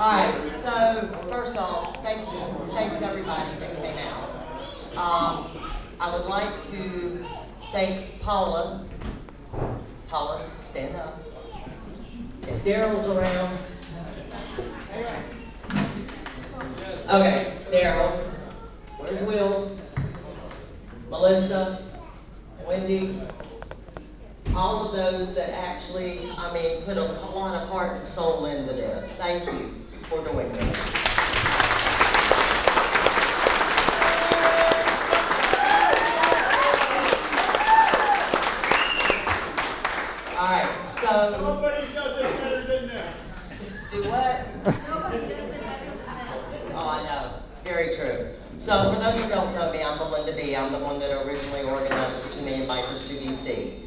All right, so first off, thanks everybody that came out. I would like to thank Paula. Paula, stand up. If Daryl's around. Okay, Daryl. Where's Will? Melissa, Wendy, all of those that actually, put a lot of heart and soul into this. Thank you for doing this. All right, so. Nobody does it better than them. Do what? Oh, I know. Very true. So, for those who don't know me, I'm Melinda B. I'm the one that originally organized the 2 Million Bikers to DC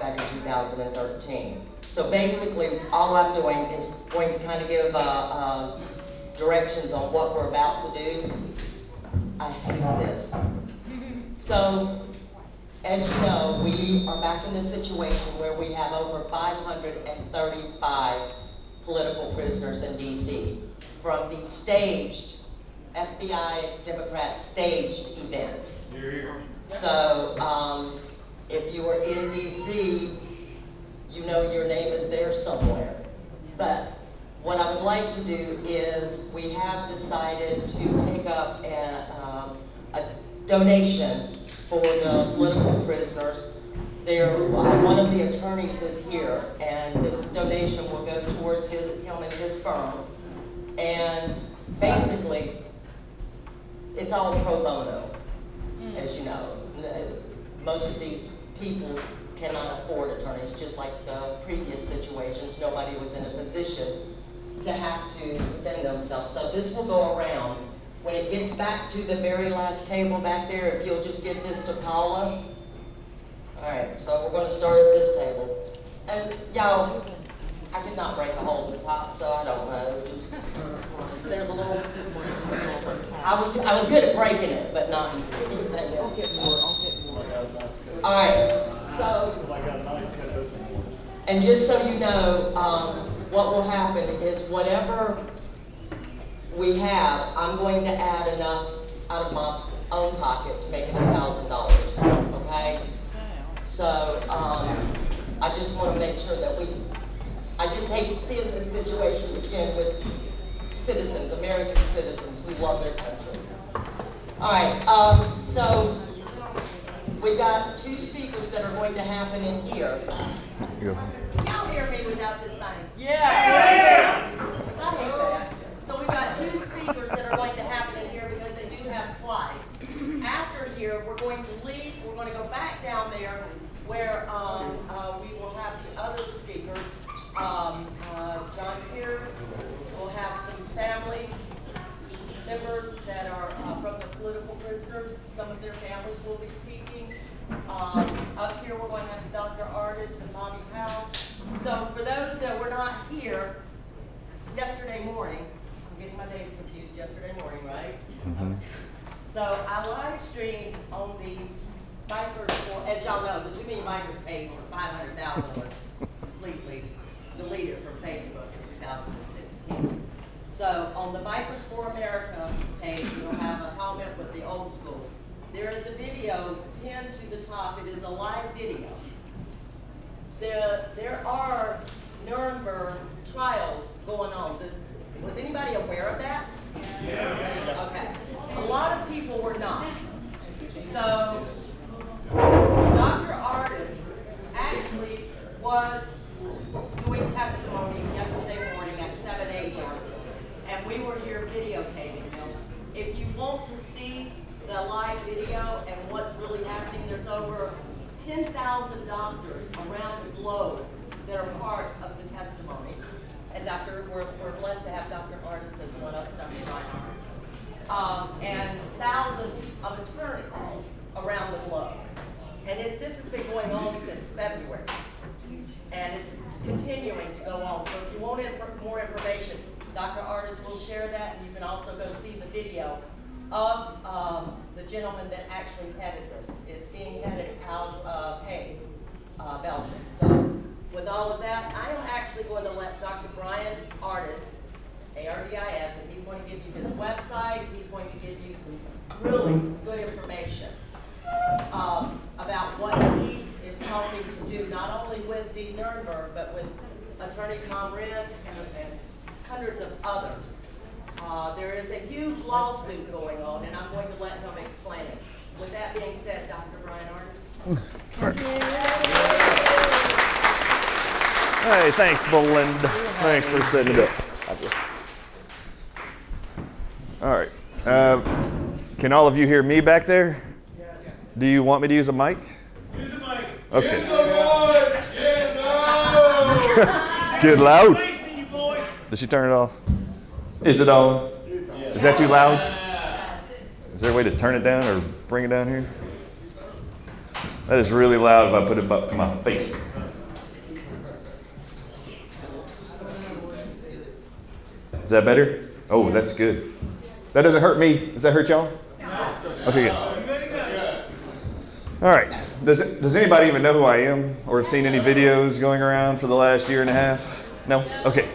back in 2013. So basically, all I'm doing is going to kind of give directions on what we're about to do. I hate this. So, as you know, we are back in this situation where we have over 535 political prisoners in DC from the staged FBI Democrat staged event. So if you are in DC, you know your name is there somewhere. But what I would like to do is we have decided to take up a donation for the political prisoners. One of the attorneys is here, and this donation will go towards him and his firm. And basically, it's all pro bono, as you know. Most of these people cannot afford attorneys, just like the previous situations. Nobody was in a position to have to defend themselves. So this will go around. When it gets back to the very last table back there, if you'll just give this to Paula. All right, so we're going to start at this table. And y'all, I could not break a hole in the top, so I don't know. Just, there's a little. I was good at breaking it, but not. I'll get more. All right, so. And just so you know, what will happen is whatever we have, I'm going to add enough out of my own pocket to make it $1,000. Okay. So I just want to make sure that I just hate to see this situation again with citizens, American citizens who love their country. All right, so we've got 2 speakers that are going to happen in here. Can y'all hear me without this thing? Yeah. I hate that. So we've got 2 speakers that are going to happen in here because they do have slides. After here, we're going to leave. We're going to go back down there where we will have the other speakers. John Pierce will have some family members that are from the political prisoners. Some of their families will be speaking. Up here we're going to have Dr. Ardis and Bobby Powell. So for those that were not here yesterday morning, I'm getting my days confused, yesterday morning, right? Mm-hmm. So I live streamed on the Bikers for, as y'all know, the 2 Million Bikers page for 500,000 was completely deleted from Facebook in 2016. So on the Bikers for America page, you'll have a comment with the old school. There is a video pinned to the top. It is a live video. There are Nuremberg trials going on. Was anybody aware of that? Yeah. Okay. A lot of people were not. So Dr. Ardis actually was doing testimony yesterday morning at 7 a.m. and we were here videotaping him. If you want to see the live video and what's really happening, there's over 10,000 doctors around the globe that are part of the testimony. And we're blessed to have Dr. Ardis as one of Dr. Bryan Ardis. And thousands of attorneys around the globe. And this has been going on since February. And it's continuing to go on. So if you want more information, Dr. Ardis will share that, and you can also go see the video of the gentleman that actually headed this. It's being headed out of Hague, Belgium. So with all of that, I am actually going to let Dr. Bryan Ardis Tom Renz, and hundreds of others. There is a huge lawsuit going on, and I'm going to let him explain it. With that being said, Dr. Bryan Ardis. Hey, thanks, Belinda. Thanks for setting it up. All right. Can all of you hear me back there? Do you want me to use a mic? Use the mic. Okay. Get loud. Get loud. Get loud. Facing you, boys. Did she turn it off? Is it on? Is that too loud? Is there a way to turn it down or bring it down here? That is really loud if I put it up to my face. Is that better? Oh, that's good. That doesn't hurt me. Does that hurt y'all? Okay, good. All right. Does anybody even know who I am or have seen any videos going around for the last year and a half? No? Okay.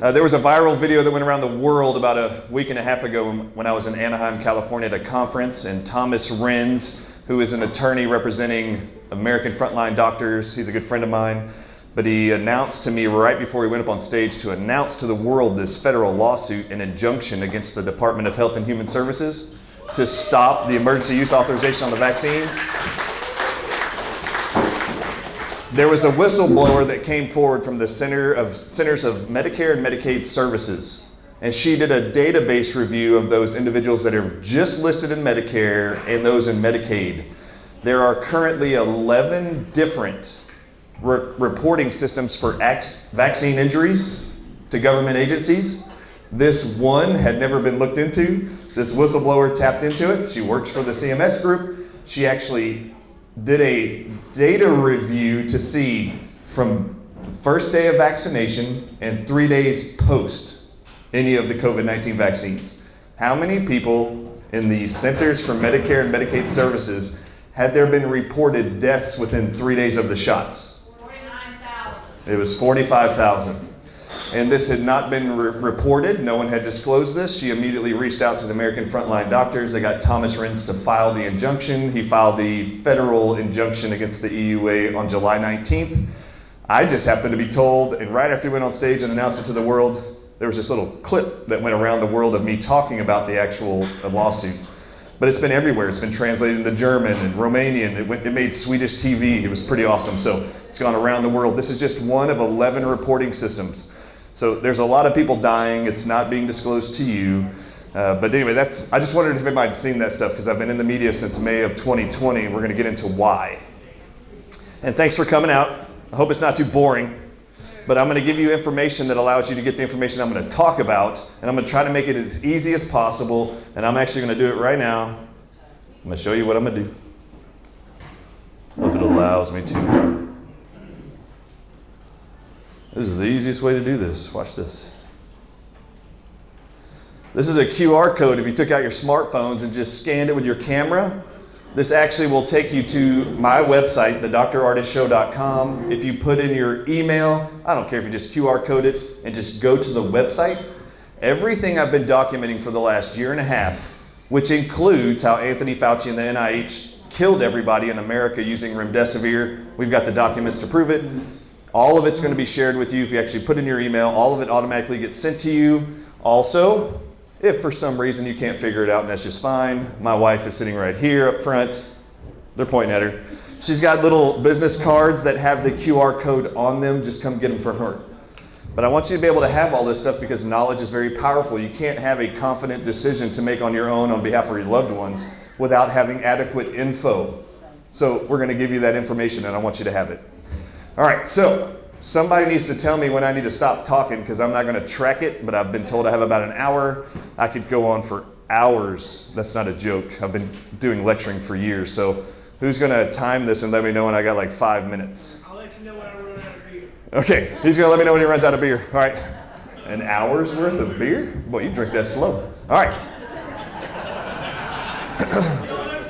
There was a viral video that went around the world about a week and a half ago when I was in Anaheim, California at a conference, and Thomas Renz, who is an attorney representing American frontline doctors, he's a good friend of mine, but he announced to me right before he went up on stage to announce to the world this federal lawsuit and injunction against the Department of Health and Human Services to stop the emergency use authorization on the vaccines. There was a whistleblower that came forward from the Centers of Medicare and Medicaid Services, and she did a database review of those individuals that are just listed in Medicare and those in Medicaid. There are currently 11 different reporting systems for vaccine injuries to government agencies. This one had never been looked into. This whistleblower tapped into it. She works for the CMS group. She actually did a data review to see from first day of vaccination and 3 days post any of the COVID-19 vaccines. How many people in the Centers for Medicare and Medicaid Services had there been reported deaths within 3 days of the shots? 49,000. It was 45,000. And this had not been reported. No one had disclosed this. She immediately reached out to the American frontline doctors. They got Thomas Renz to file the injunction. He filed the federal injunction against the EUA on July 19th. I just happened to be told, and right after he went on stage and announced it to the world, there was this little clip that went around the world of me talking about the actual lawsuit. But it's been everywhere. It's been translated into German and Romanian. It made Swedish TV. It was pretty awesome. So it's gone around the world. This is just one of 11 reporting systems. So there's a lot of people dying. It's not being disclosed to you. But anyway, I just wondered if anybody had seen that stuff because I've been in the media since May of 2020 and we're going to get into why. And thanks for coming out. I hope it's not too boring, but I'm going to give you information that allows you to get the information I'm going to talk about, and I'm going to try to make it as easy as possible, and I'm actually going to do it right now. I'm going to show you what I'm going to do. If it allows me to. This is the easiest way to do this. Watch this. This is a QR code. If you took out your smartphones and just scanned it with your camera, this actually will take you to my website, thedrardisshow.com. If you put in your email, I don't care if you just QR code it and just go to the website, everything I've been documenting for the last year and a half, which includes how Anthony Fauci and the NIH killed everybody in America using remdesivir. We've got the documents to prove it. All of it's going to be shared with you if you actually put in your email. All of it automatically gets sent to you. Also, if for some reason you can't figure it out, and that's just fine, my wife is sitting right here up front. They're pointing at her. She's got little business cards that have the QR code on them. Just come get them for her. But I want you to be able to have all this stuff because knowledge is very powerful. You can't have a confident decision to make on your own on behalf of your loved ones without having adequate info. So we're going to give you that information, and I want you to have it. All right, so somebody needs to tell me when I need to stop talking because I'm not going to track it, but I've been told I have about an hour. I could go on for hours. That's not a joke. I've been doing lecturing for years. So who's going to time this and let me know when I got like 5 minutes? I'll let you know when I run out of beer. Okay, he's going to let me know when he runs out of beer. All right, an hour's worth of beer? Boy, you drink that slow. All right.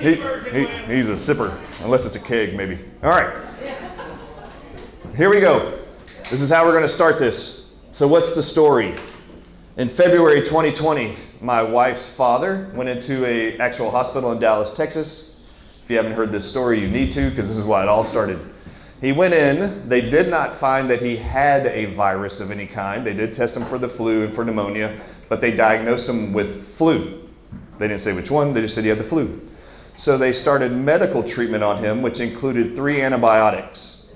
He's a sipper, unless it's a keg maybe. All right. Here we go. This is how we're going to start this. So what's the story? In February 2020, my wife's father went into an actual hospital in Dallas, Texas. If you haven't heard this story, you need to because this is why it all started. He went in, they did not find that he had a virus of any kind. They did test him for the flu and for pneumonia, but they diagnosed him with flu. They didn't say which one, they just said he had the flu. So they started medical treatment on him, which included 3 antibiotics.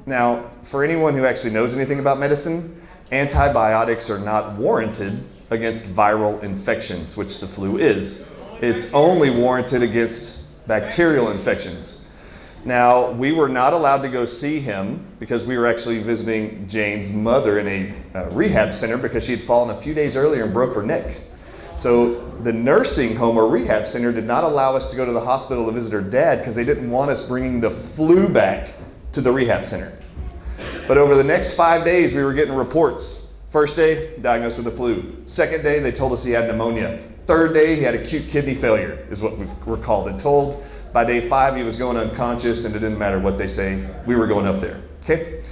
Now, for anyone who actually knows anything about medicine, antibiotics are not warranted against viral infections, which the flu is. It's only warranted against bacterial infections. Now, we were not allowed to go see him because we were actually visiting Jane's mother in a rehab center because she had fallen a few days earlier and broke her neck. So the nursing home or rehab center did not allow us to go to the hospital to visit her dad because they didn't want us bringing the flu back to the rehab center. But over the next 5 days, we were getting reports. First day, diagnosed with the flu. Second day, they told us he had pneumonia. Third day, he had acute kidney failure, is what we were called and told. By day 5, he was going unconscious, and it didn't matter what they say, we were going up there, okay?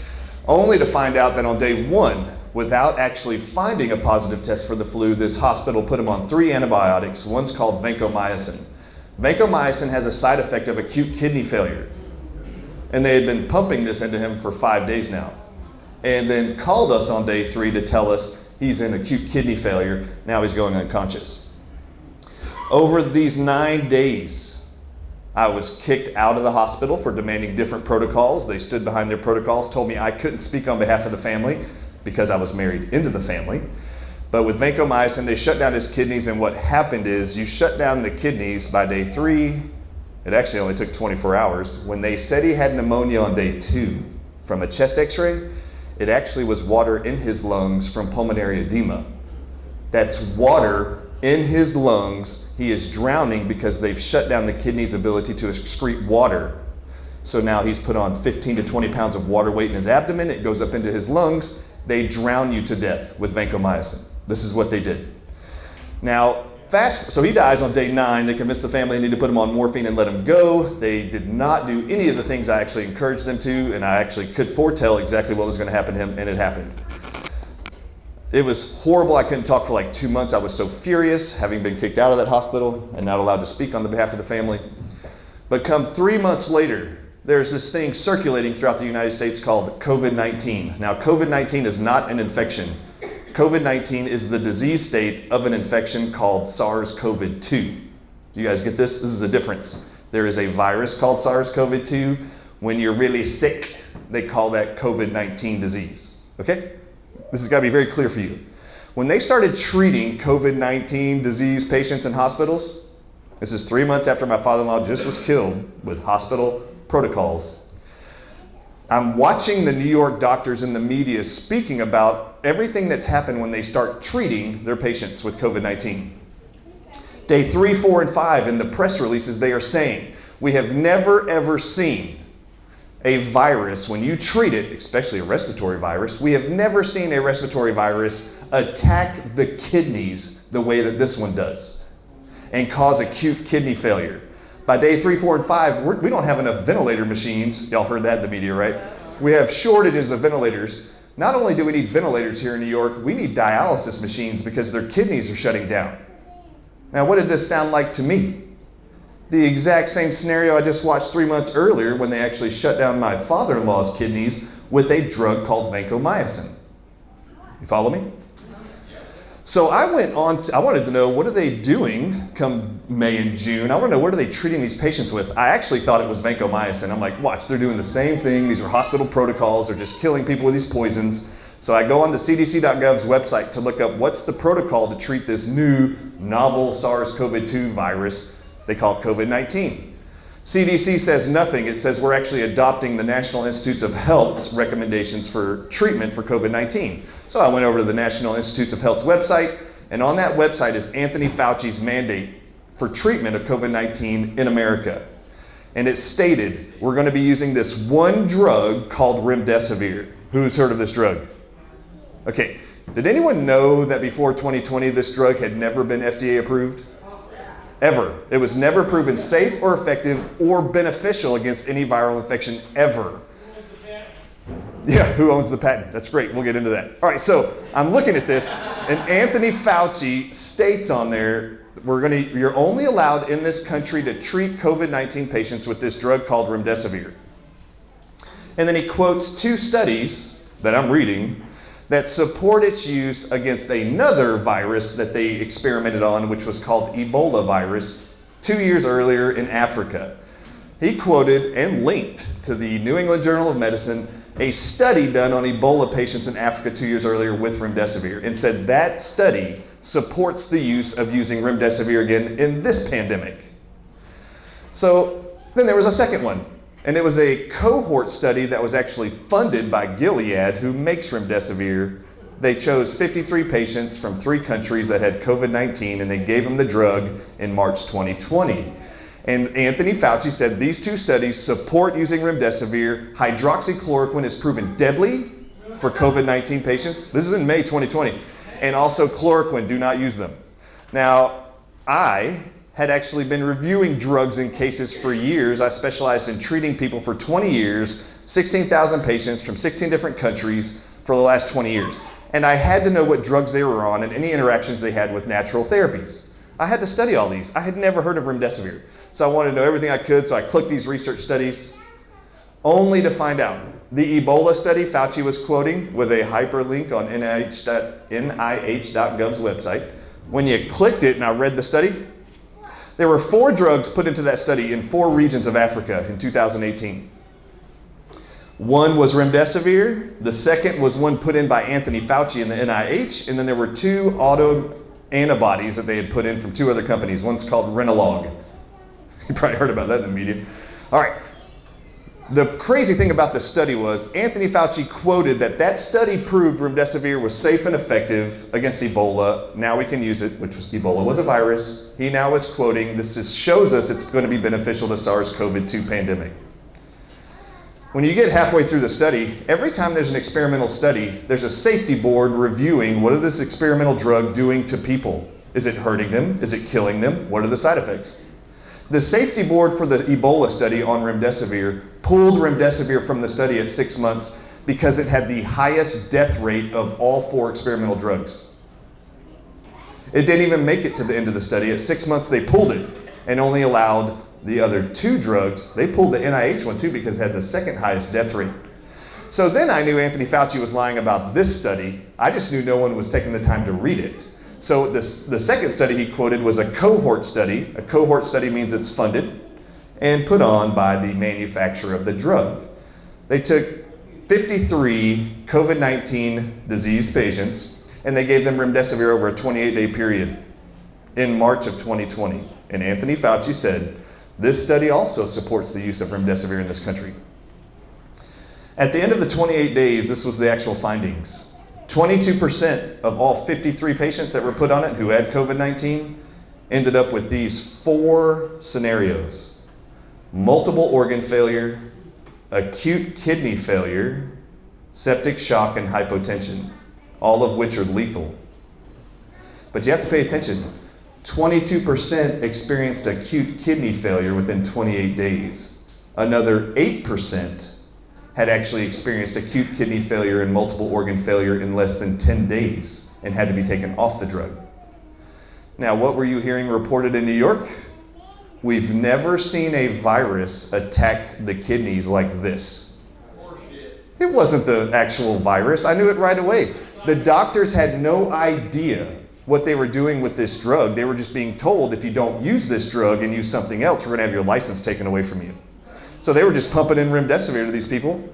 Only to find out that on day 1, without actually finding a positive test for the flu, this hospital put him on 3 antibiotics. One's called vancomycin. Vancomycin has a side effect of acute kidney failure. And they had been pumping this into him for 5 days now. And then called us on day 3 to tell us he's in acute kidney failure. Now he's going unconscious. Over these 9 days, I was kicked out of the hospital for demanding different protocols. They stood behind their protocols, told me I couldn't speak on behalf of the family because I was married into the family. But with vancomycin, they shut down his kidneys, and what happened is you shut down the kidneys by day 3. It actually only took 24 hours. When they said he had pneumonia on day 2 from a chest x-ray, it actually was water in his lungs from pulmonary edema. That's water in his lungs. He is drowning because they've shut down the kidney's ability to excrete water. So now he's put on 15 to 20 pounds of water weight in his abdomen. It goes up into his lungs. They drown you to death with vancomycin. This is what they did. Now, so he dies on day 9. They convinced the family they need to put him on morphine and let him go. They did not do any of the things I actually encouraged them to, and I actually could foretell exactly what was going to happen to him, and it happened. It was horrible. I couldn't talk for like 2 months. I was so furious, having been kicked out of that hospital and not allowed to speak on the behalf of the family. But come 3 months later, there's this thing circulating throughout the United States called COVID-19. Now, COVID-19 is not an infection. COVID-19 is the disease state of an infection called SARS-CoV-2. You guys get this? This is a difference. There is a virus called SARS-CoV-2. When you're really sick, they call that COVID-19 disease. Okay? This has got to be very clear for you. When they started treating COVID-19 disease patients in hospitals, this is 3 months after my father-in-law just was killed with hospital protocols. I'm watching the New York doctors in the media speaking about everything that's happened when they start treating their patients with COVID-19. Day 3, 4, and 5 in the press releases, they are saying, we have never ever seen a virus, when you treat it, especially a respiratory virus, we have never seen a respiratory virus attack the kidneys the way that this one does and cause acute kidney failure. By day 3, 4, and 5, we don't have enough ventilator machines. Y'all heard that in the media, right? We have shortages of ventilators. Not only do we need ventilators here in New York, we need dialysis machines because their kidneys are shutting down. Now, what did this sound like to me? The exact same scenario I just watched 3 months earlier when they actually shut down my father-in-law's kidneys with a drug called vancomycin. You follow me? So I wanted to know, what are they doing come May and June? I want to know, what are they treating these patients with? I actually thought it was vancomycin. I'm like, watch, they're doing the same thing. These are hospital protocols. They're just killing people with these poisons. So I go on the CDC.gov's website to look up what's the protocol to treat this new novel SARS-CoV-2 virus they call COVID-19. CDC says nothing. It says we're actually adopting the National Institutes of Health's recommendations for treatment for COVID-19. So I went over to the National Institutes of Health's website, and on that website is Anthony Fauci's mandate for treatment of COVID-19 in America. And it stated, we're going to be using this one drug called remdesivir. Who's heard of this drug? Okay, did anyone know that before 2020 this drug had never been FDA approved? Ever. It was never proven safe or effective or beneficial against any viral infection ever. Yeah, who owns the patent? That's great. We'll get into that. All right, so I'm looking at this, and Anthony Fauci states on there, you're only allowed in this country to treat COVID-19 patients with this drug called remdesivir. And then he quotes 2 studies that I'm reading that support its use against another virus that they experimented on, which was called Ebola virus 2 years earlier in Africa. He quoted and linked to the New England Journal of Medicine a study done on Ebola patients in Africa 2 years earlier with remdesivir, and said that study supports the use of using remdesivir again in this pandemic. So then there was a second one, and it was a cohort study that was actually funded by Gilead, who makes remdesivir. They chose 53 patients from 3 countries that had COVID-19, and they gave them the drug in March 2020. And Anthony Fauci said these 2 studies support using remdesivir. Hydroxychloroquine is proven deadly for COVID-19 patients. This is in May 2020. And also chloroquine, do not use them. Now, I had actually been reviewing drugs in cases for years. I specialized in treating people for 20 years, 16,000 patients from 16 different countries for the last 20 years. And I had to know what drugs they were on and any interactions they had with natural therapies. I had to study all these. I had never heard of remdesivir. So I wanted to know everything I could, so I clicked these research studies, only to find out the Ebola study Fauci was quoting with a hyperlink on NIH.gov's website. When you clicked it and I read the study, there were 4 drugs put into that study in 4 regions of Africa in 2018. One was remdesivir, the second was one put in by Anthony Fauci in the NIH, and then there were 2 autoantibodies that they had put in from 2 other companies. One's called Renalog. You probably heard about that in the media. All right. The crazy thing about this study was Anthony Fauci quoted that study proved remdesivir was safe and effective against Ebola. Now we can use it, which was Ebola was a virus. He now is quoting, shows us it's going to be beneficial to SARS-CoV-2 pandemic. When you get halfway through the study, every time there's an experimental study, there's a safety board reviewing what is this experimental drug doing to people? Is it hurting them? Is it killing them? What are the side effects? The safety board for the Ebola study on remdesivir pulled remdesivir from the study at 6 months because it had the highest death rate of all 4 experimental drugs. It didn't even make it to the end of the study. At 6 months, they pulled it and only allowed the other 2 drugs. They pulled the NIH one too because it had the second highest death rate. So then I knew Anthony Fauci was lying about this study. I just knew no one was taking the time to read it. So the second study he quoted was a cohort study. A cohort study means it's funded and put on by the manufacturer of the drug. They took 53 COVID-19 diseased patients and they gave them remdesivir over a 28-day period in March of 2020. And Anthony Fauci said, this study also supports the use of remdesivir in this country. At the end of the 28 days, this was the actual findings. 22% of all 53 patients that were put on it who had COVID-19 ended up with these 4 scenarios: multiple organ failure, acute kidney failure, septic shock, and hypotension, all of which are lethal. But you have to pay attention. 22% experienced acute kidney failure within 28 days. Another 8% had actually experienced acute kidney failure and multiple organ failure in less than 10 days and had to be taken off the drug. Now, what were you hearing reported in New York? We've never seen a virus attack the kidneys like this. It wasn't the actual virus. I knew it right away. The doctors had no idea what they were doing with this drug. They were just being told, if you don't use this drug and use something else, we're going to have your license taken away from you. So they were just pumping in remdesivir to these people.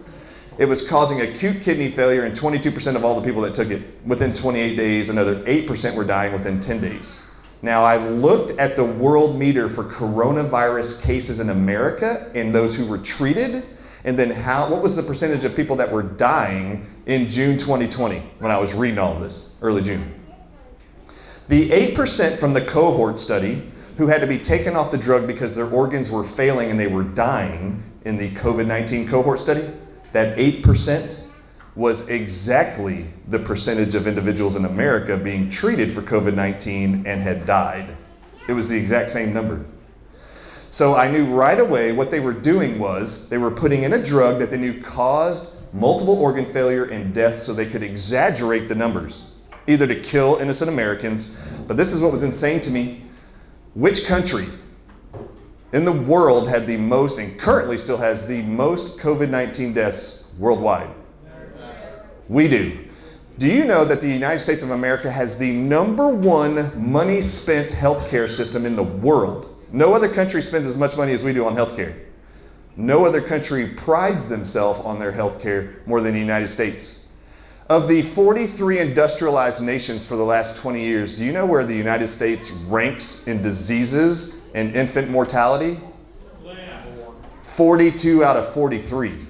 It was causing acute kidney failure in 22% of all the people that took it. Within 28 days, another 8% were dying within 10 days. Now, I looked at the world meter for coronavirus cases in America and those who were treated, and then what was the percentage of people that were dying in June 2020 when I was reading all of this, early June. The 8% from the cohort study who had to be taken off the drug because their organs were failing and they were dying in the COVID-19 cohort study, that 8% was exactly the percentage of individuals in America being treated for COVID-19 and had died. It was the exact same number. So I knew right away what they were doing was they were putting in a drug that they knew caused multiple organ failure and death so they could exaggerate the numbers, either to kill innocent Americans. But this is what was insane to me. Which country in the world had the most, and currently still has the most COVID-19 deaths worldwide? We do. Do you know that the United States of America has the #1 money spent healthcare system in the world? No other country spends as much money as we do on healthcare. No other country prides themselves on their healthcare more than the United States. Of the 43 industrialized nations for the last 20 years, do you know where the United States ranks in diseases and infant mortality? 42 out of 43.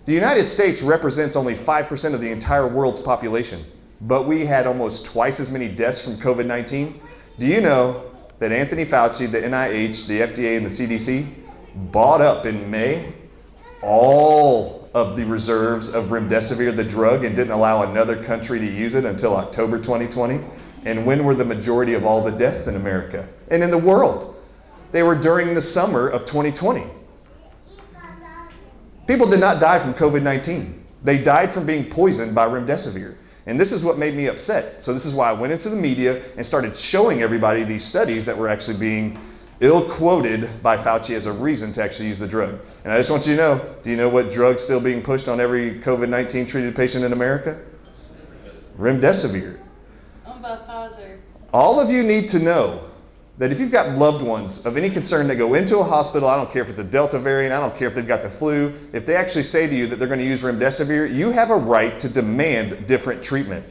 The United States represents only 5% of the entire world's population, but we had almost twice as many deaths from COVID-19. Do you know that Anthony Fauci, the NIH, the FDA, and the CDC bought up in May all of the reserves of remdesivir, the drug, and didn't allow another country to use it until October 2020? And when were the majority of all the deaths in America and in the world? They were during the summer of 2020. People did not die from COVID-19. They died from being poisoned by remdesivir. And this is what made me upset. So this is why I went into the media and started showing everybody these studies that were actually being ill-quoted by Fauci as a reason to actually use the drug. And I just want you to know, do you know what drug's still being pushed on every COVID-19 treated patient in America? Remdesivir. Owned by Pfizer. All of you need to know that if you've got loved ones of any concern that go into a hospital, I don't care if it's a Delta variant, I don't care if they've got the flu, if they actually say to you that they're going to use remdesivir, you have a right to demand different treatment.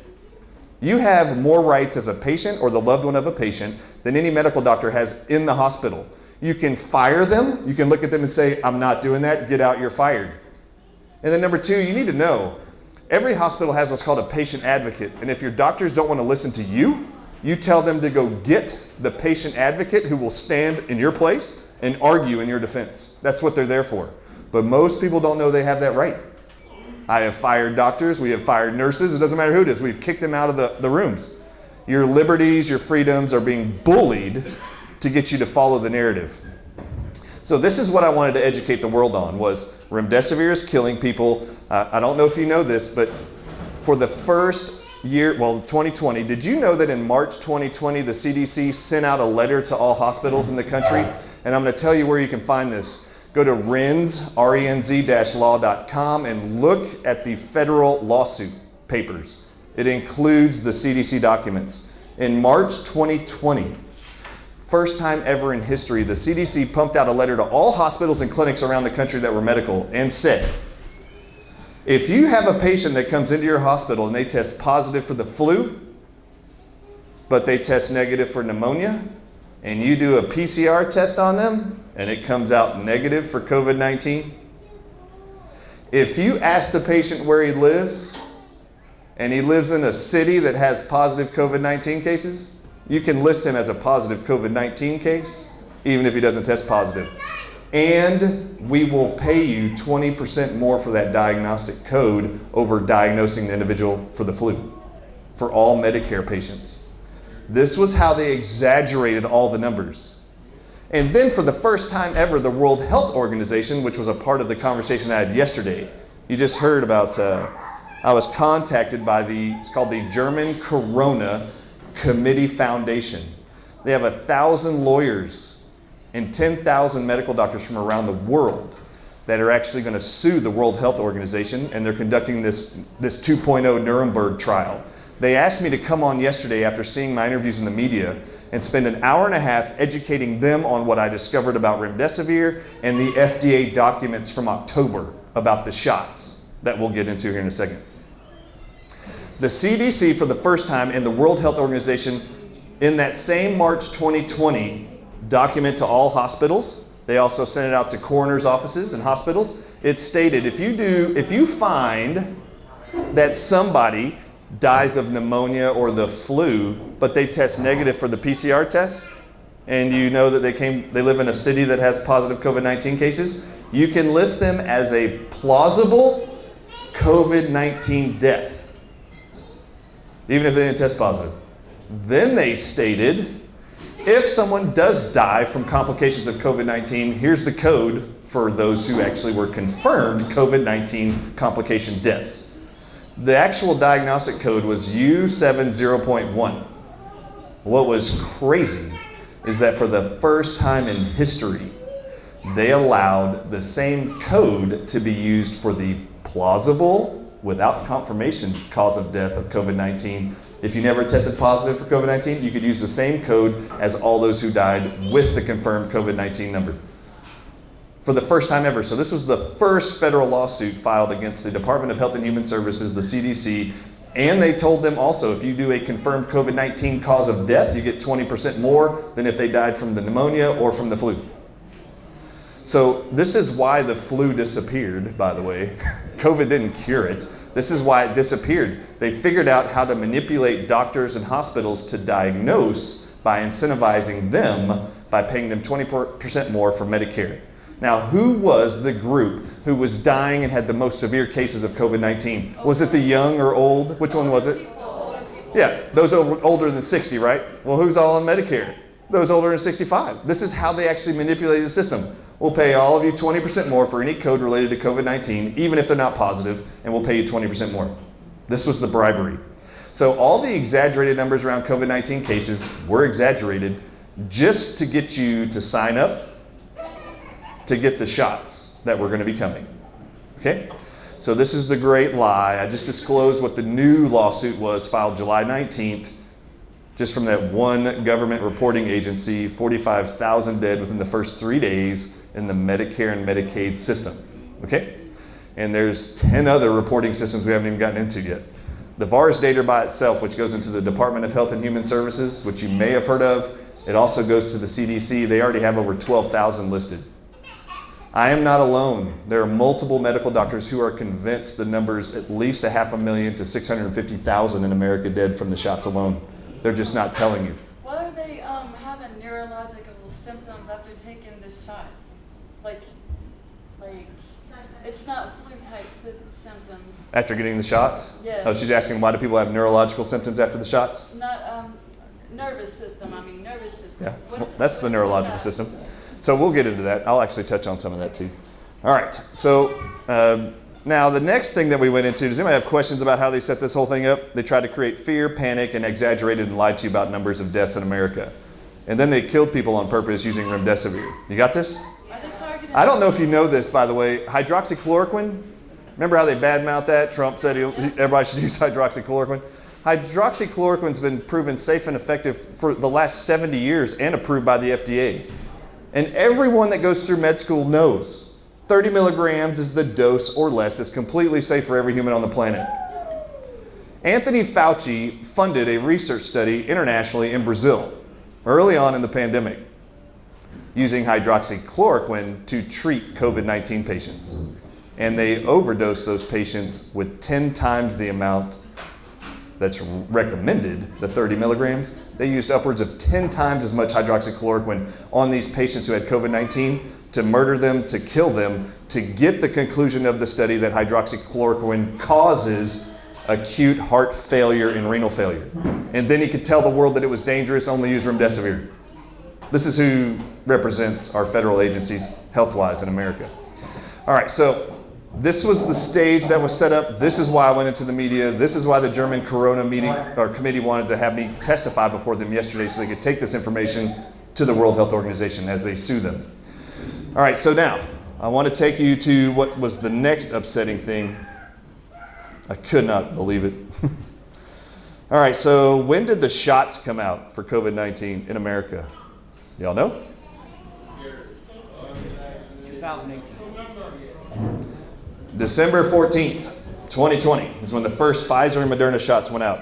You have more rights as a patient or the loved one of a patient than any medical doctor has in the hospital. You can fire them, you can look at them and say, I'm not doing that, get out, you're fired. And then number two, you need to know, every hospital has what's called a patient advocate, and if your doctors don't want to listen to you, you tell them to go get the patient advocate who will stand in your place and argue in your defense. That's what they're there for. But most people don't know they have that right. I have fired doctors, we have fired nurses, it doesn't matter who it is, we've kicked them out of the rooms. Your liberties, your freedoms are being bullied to get you to follow the narrative. So this is what I wanted to educate the world on, was remdesivir is killing people. I don't know if you know this, but for the first year, well, 2020, did you know that in March 2020, the CDC sent out a letter to all hospitals in the country? And I'm going to tell you where you can find this. Go to renz-law.com and look at the federal lawsuit papers. It includes the CDC documents. In March 2020, first time ever in history, the CDC pumped out a letter to all hospitals and clinics around the country that were medical and said, if you have a patient that comes into your hospital and they test positive for the flu, but they test negative for pneumonia, and you do a PCR test on them, and it comes out negative for COVID-19, if you ask the patient where he lives, and he lives in a city that has positive COVID-19 cases, you can list him as a positive COVID-19 case, even if he doesn't test positive. And we will pay you 20% more for that diagnostic code over diagnosing the individual for the flu, for all Medicare patients. This was how they exaggerated all the numbers. And then for the first time ever, the World Health Organization, which was a part of the conversation I had yesterday, you just heard about, I was contacted by it's called the German Corona Committee Foundation. They have 1,000 lawyers and 10,000 medical doctors from around the world that are actually going to sue the World Health Organization, and they're conducting this 2.0 Nuremberg trial. They asked me to come on yesterday after seeing my interviews in the media and spend an hour and a half educating them on what I discovered about remdesivir and the FDA documents from October about the shots that we'll get into here in a second. The CDC, for the first time, and the World Health Organization, in that same March 2020 document to all hospitals, they also sent it out to coroners' offices and hospitals. It stated, if you find that somebody dies of pneumonia or the flu, but they test negative for the PCR test, and you know that they live in a city that has positive COVID-19 cases, you can list them as a plausible COVID-19 death, even if they didn't test positive. Then they stated, if someone does die from complications of COVID-19, here's the code for those who actually were confirmed COVID-19 complication deaths. The actual diagnostic code was U70.1. What was crazy is that for the first time in history, they allowed the same code to be used for the plausible, without confirmation, cause of death of COVID-19. If you never tested positive for COVID-19, you could use the same code as all those who died with the confirmed COVID-19 number. For the first time ever. So this was the first federal lawsuit filed against the Department of Health and Human Services, the CDC, and they told them also, if you do a confirmed COVID-19 cause of death, you get 20% more than if they died from the pneumonia or from the flu. So this is why the flu disappeared, by the way. COVID didn't cure it. This is why it disappeared. They figured out how to manipulate doctors and hospitals to diagnose by incentivizing them by paying them 20% more for Medicare. Now, who was the group who was dying and had the most severe cases of COVID-19? Was it the young or old? Which one was it? Yeah, those older than 60, right? Well, who's all on Medicare? Those older than 65. This is how they actually manipulated the system. We'll pay all of you 20% more for any code related to COVID-19, even if they're not positive, and we'll pay you 20% more. This was the bribery. So all the exaggerated numbers around COVID-19 cases were exaggerated just to get you to sign up to get the shots that were going to be coming. Okay? So this is the great lie. I just disclosed what the new lawsuit was, filed July 19th, just from that one government reporting agency, 45,000 dead within the first 3 days in the Medicare and Medicaid system. Okay? And there's 10 other reporting systems we haven't even gotten into yet. The VAERS data by itself, which goes into the Department of Health and Human Services, which you may have heard of, it also goes to the CDC. They already have over 12,000 listed. I am not alone. There are multiple medical doctors who are convinced the number's at least 500,000 to 650,000 in America dead from the shots alone. They're just not telling you. Why are they having neurological symptoms after taking the shots? Like, it's not flu-type symptoms. After getting the shot? Yeah. Oh, she's asking why do people have neurological symptoms after the shots? Not nervous system. Nervous system. Yeah, well, that's the neurological system. So we'll get into that. I'll actually touch on some of that too. All right, so now the next thing that we went into, does anybody have questions about how they set this whole thing up? They tried to create fear, panic, and exaggerated and lied to you about numbers of deaths in America. And then they killed people on purpose using remdesivir. You got this? Are they targeting? I don't know if you know this, by the way. Hydroxychloroquine, remember how they badmouthed that? Trump said everybody should use hydroxychloroquine. Hydroxychloroquine's been proven safe and effective for the last 70 years and approved by the FDA. And everyone that goes through med school knows 30 milligrams is the dose or less. It's completely safe for every human on the planet. Anthony Fauci funded a research study internationally in Brazil early on in the pandemic using hydroxychloroquine to treat COVID-19 patients. And they overdosed those patients with 10 times the amount that's recommended, the 30 milligrams. They used upwards of 10 times as much hydroxychloroquine on these patients who had COVID-19 to murder them, to kill them, to get the conclusion of the study that hydroxychloroquine causes acute heart failure and renal failure. And then he could tell the world that it was dangerous, only use remdesivir. This is who represents our federal agencies health-wise in America. All right, so this was the stage that was set up. This is why I went into the media. This is why the German Corona committee wanted to have me testify before them yesterday so they could take this information to the World Health Organization as they sue them. All right, so now I want to take you to what was the next upsetting thing. I could not believe it. All right, so when did the shots come out for COVID-19 in America? Y'all know? 2018. December 14th, 2020 is when the first Pfizer and Moderna shots went out.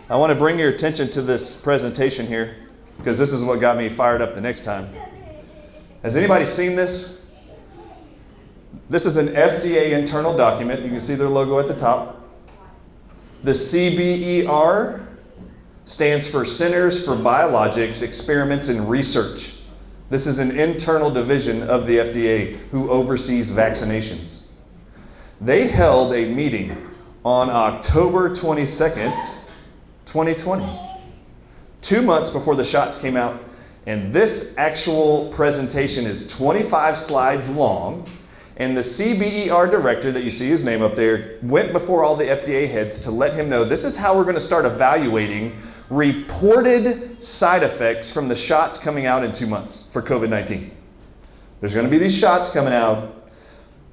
I want to bring your attention to this presentation here because this is what got me fired up the next time. Has anybody seen this? This is an FDA internal document. You can see their logo at the top. The CBER stands for Centers for Biologics, Experiments, and Research. This is an internal division of the FDA who oversees vaccinations. They held a meeting on October 22nd, 2020, 2 months before the shots came out. And this actual presentation is 25 slides long. And the CBER director that you see his name up there went before all the FDA heads to let him know this is how we're going to start evaluating reported side effects from the shots coming out in 2 months for COVID-19. There's going to be these shots coming out.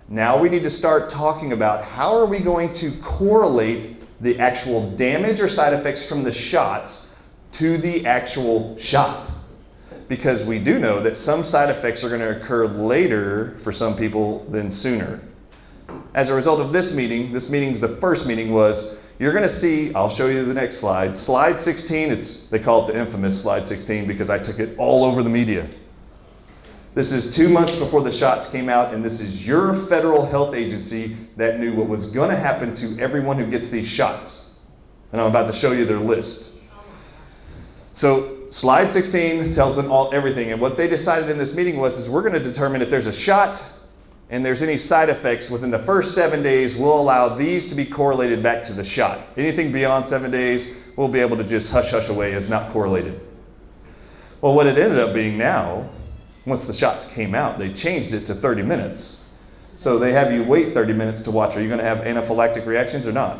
Now we need to start talking about how are we going to correlate the actual damage or side effects from the shots to the actual shot. Because we do know that some side effects are going to occur later for some people than sooner. As a result of this meeting, the first meeting was, you're going to see, I'll show you the next slide. Slide 16, they call it the infamous slide 16 because I took it all over the media. This is 2 months before the shots came out, and this is your federal health agency that knew what was going to happen to everyone who gets these shots. And I'm about to show you their list. So slide 16 tells them everything, and what they decided in this meeting was we're going to determine if there's a shot and there's any side effects within the first 7 days, we'll allow these to be correlated back to the shot. Anything beyond 7 days, we'll be able to just hush away as not correlated. Well, what it ended up being now, once the shots came out, they changed it to 30 minutes. So they have you wait 30 minutes to watch. Are you going to have anaphylactic reactions or not?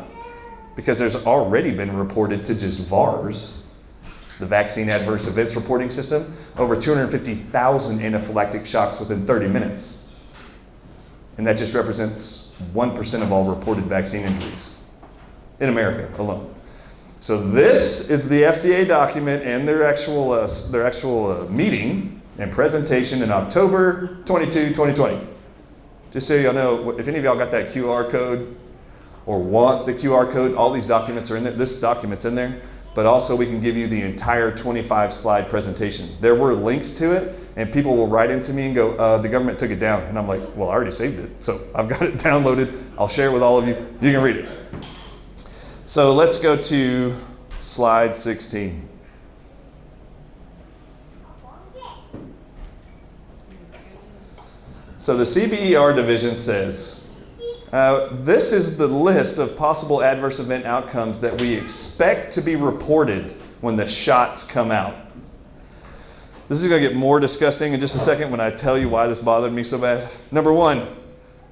Because there's already been reported to just VAERS, the Vaccine Adverse Events Reporting System, over 250,000 anaphylactic shocks within 30 minutes. And that just represents 1% of all reported vaccine injuries in America alone. So this is the FDA document and their actual meeting and presentation in October 22, 2020. Just so y'all know, if any of y'all got that QR code or want the QR code, all these documents are in there. This document's in there, but also we can give you the entire 25-slide presentation. There were links to it, and people will write into me and go, the government took it down. And I'm like, well, I already saved it, so I've got it downloaded. I'll share it with all of you. You can read it. So let's go to slide 16. So the CBER division says, this is the list of possible adverse event outcomes that we expect to be reported when the shots come out. This is going to get more disgusting in just a second when I tell you why this bothered me so bad. Number one,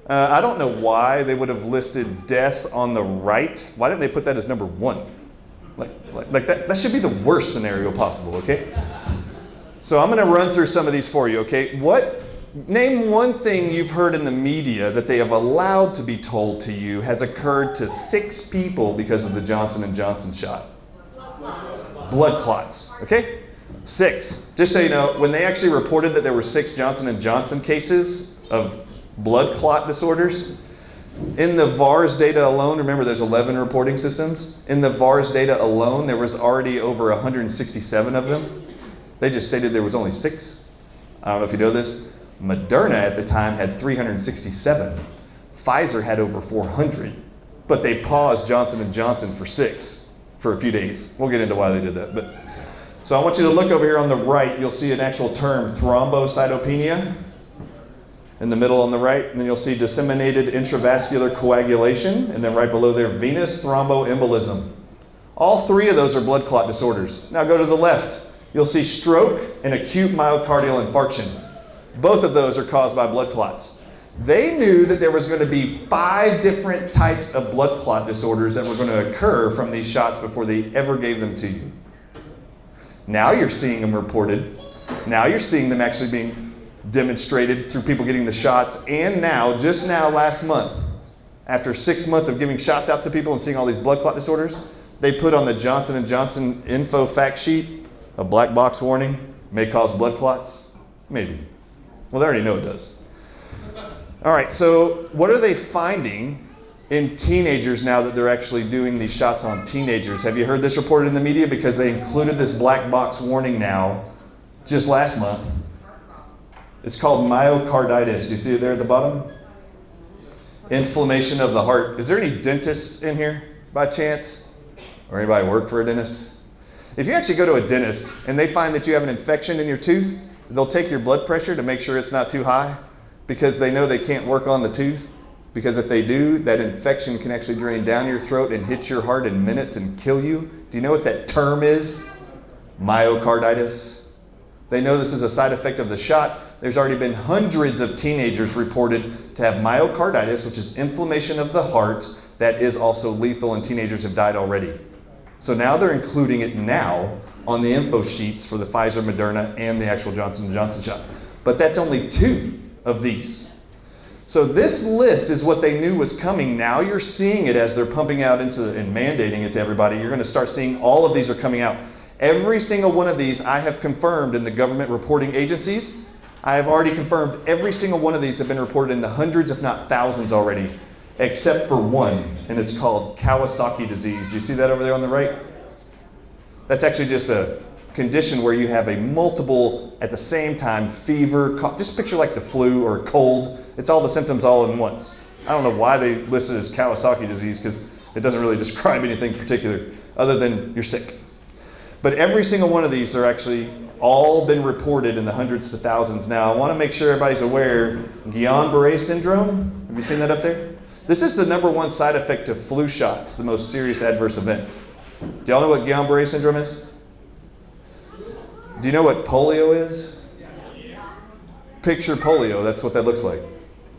I don't know why they would have listed deaths on the right. Why didn't they put that as number one? Like that should be the worst scenario possible, okay? So I'm going to run through some of these for you, okay? Name one thing you've heard in the media that they have allowed to be told to you has occurred to 6 people because of the Johnson & Johnson shot. Blood clots, okay? 6. Just so you know, when they actually reported that there were 6 Johnson & Johnson cases of blood clot disorders, in the VAERS data alone, remember there's 11 reporting systems, in the VAERS data alone there was already over 167 of them. They just stated there was only 6. I don't know if you know this. Moderna at the time had 367. Pfizer had over 400. But they paused Johnson & Johnson for 6 for a few days. We'll get into why they did that. So I want you to look over here on the right. You'll see an actual term, thrombocytopenia, in the middle on the right. And then you'll see disseminated intravascular coagulation. And then right below there, venous thromboembolism. All 3 of those are blood clot disorders. Now go to the left. You'll see stroke and acute myocardial infarction. Both of those are caused by blood clots. They knew that there was going to be 5 different types of blood clot disorders that were going to occur from these shots before they ever gave them to you. Now you're seeing them reported. Now you're seeing them actually being demonstrated through people getting the shots. And now, just now last month, after 6 months of giving shots out to people and seeing all these blood clot disorders, they put on the Johnson & Johnson info fact sheet a black box warning, may cause blood clots. Maybe. Well, they already know it does. All right, so what are they finding in teenagers now that they're actually doing these shots on teenagers? Have you heard this reported in the media? Because they included this black box warning now just last month. It's called myocarditis. Do you see it there at the bottom? Inflammation of the heart. Is there any dentists in here by chance? Or anybody work for a dentist? If you actually go to a dentist and they find that you have an infection in your tooth, they'll take your blood pressure to make sure it's not too high because they know they can't work on the tooth. Because if they do, that infection can actually drain down your throat and hit your heart in minutes and kill you. Do you know what that term is? Myocarditis. They know this is a side effect of the shot. There's already been hundreds of teenagers reported to have myocarditis, which is inflammation of the heart that is also lethal, and teenagers have died already. So now they're including it now on the info sheets for the Pfizer, Moderna, and the actual Johnson & Johnson shot. But that's only 2 of these. So this list is what they knew was coming. Now you're seeing it as they're pumping out into and mandating it to everybody. You're going to start seeing all of these are coming out. Every single one of these I have confirmed in the government reporting agencies. I have already confirmed every single one of these have been reported in the hundreds, if not thousands already, except for one, and it's called Kawasaki disease. Do you see that over there on the right? That's actually just a condition where you have a multiple, at the same time, fever, cough. Just picture like the flu or cold. It's all the symptoms all in once. I don't know why they listed it as Kawasaki disease because it doesn't really describe anything particular other than you're sick. But every single one of these are actually all been reported in the hundreds to thousands. Now, I want to make sure everybody's aware, Guillain-Barré syndrome, have you seen that up there? This is the #1 side effect of flu shots, the most serious adverse event. Do y'all know what Guillain-Barré syndrome is? Do you know what polio is? Picture polio, that's what that looks like.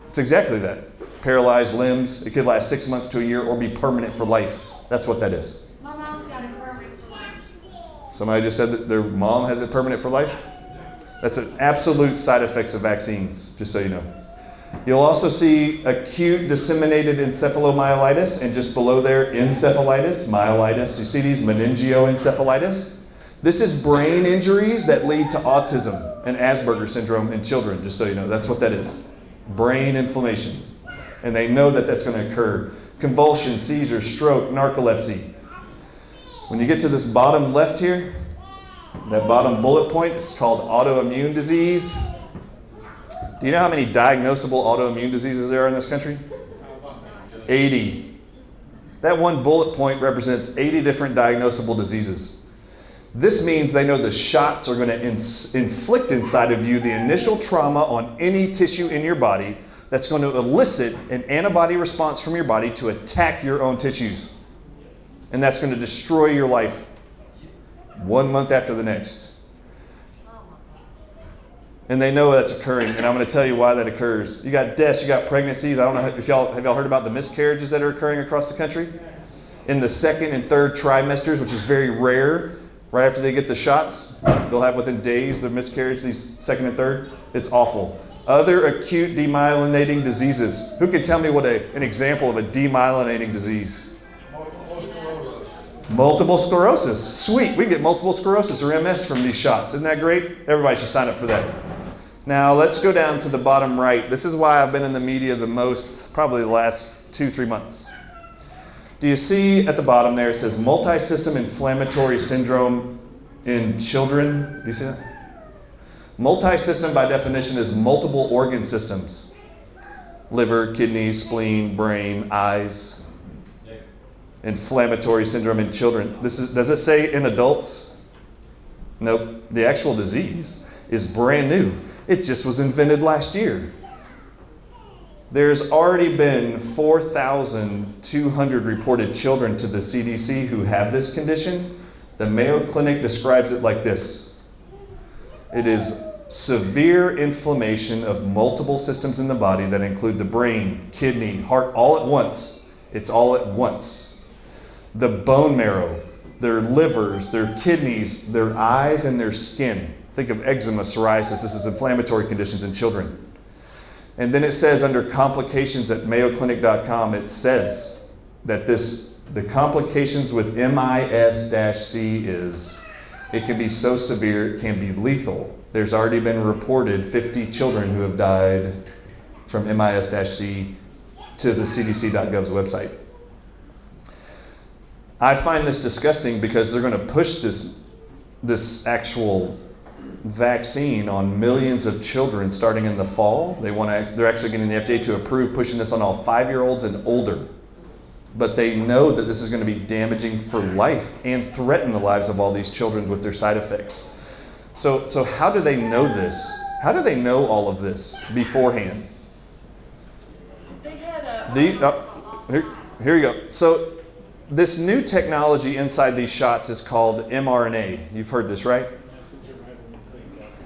It's exactly that. Paralyzed limbs, it could last 6 months to a year or be permanent for life. That's what that is. My mom's got it permanent for life. Somebody just said that their mom has it permanent for life? That's an absolute side effects of vaccines, just so you know. You'll also see acute disseminated encephalomyelitis, and just below there, encephalitis, myelitis. You see these meningoencephalitis? This is brain injuries that lead to autism and Asperger's syndrome in children, just so you know. That's what that is. Brain inflammation. And they know that that's going to occur. Convulsion, seizures, stroke, narcolepsy. When you get to this bottom left here, that bottom bullet point, it's called autoimmune disease. Do you know how many diagnosable autoimmune diseases there are in this country? 80. That one bullet point represents 80 different diagnosable diseases. This means they know the shots are going to inflict inside of you the initial trauma on any tissue in your body that's going to elicit an antibody response from your body to attack your own tissues. And that's going to destroy your life 1 month after the next. And they know that's occurring, and I'm going to tell you why that occurs. You got deaths, you got pregnancies. I don't know if have y'all heard about the miscarriages that are occurring across the country? In the 2nd and 3rd trimesters, which is very rare, right after they get the shots, they'll have within days the miscarriage, these 2nd and 3rd. It's awful. Other acute demyelinating diseases. Who can tell me what an example of a demyelinating disease? Multiple sclerosis. Sweet, we get multiple sclerosis or MS from these shots. Isn't that great? Everybody should sign up for that. Now let's go down to the bottom right. This is why I've been in the media the most, probably the last 2-3 months. Do you see at the bottom there, it says multi-system inflammatory syndrome in children? Do you see that? Multi-system by definition is multiple organ systems. Liver, kidney, spleen, brain, eyes. Inflammatory syndrome in children. Does it say in adults? Nope. The actual disease is brand new. It just was invented last year. There's already been 4,200 reported children to the CDC who have this condition. The Mayo Clinic describes it like this. It is severe inflammation of multiple systems in the body that include the brain, kidney, heart, all at once. It's all at once. The bone marrow, their livers, their kidneys, their eyes, and their skin. Think of eczema, psoriasis. This is inflammatory conditions in children. And then it says under complications at mayoclinic.com, it says that the complications with MIS-C is, it can be so severe it can be lethal. There's already been reported 50 children who have died from MIS-C to the cdc.gov's website. I find this disgusting because they're going to push this actual vaccine on millions of children starting in the fall. They're actually getting the FDA to approve pushing this on all 5-year-olds and older. But they know that this is going to be damaging for life and threaten the lives of all these children with their side effects. So how do they know this? How do they know all of this beforehand? They had a. Here you go. So this new technology inside these shots is called mRNA. You've heard this, right?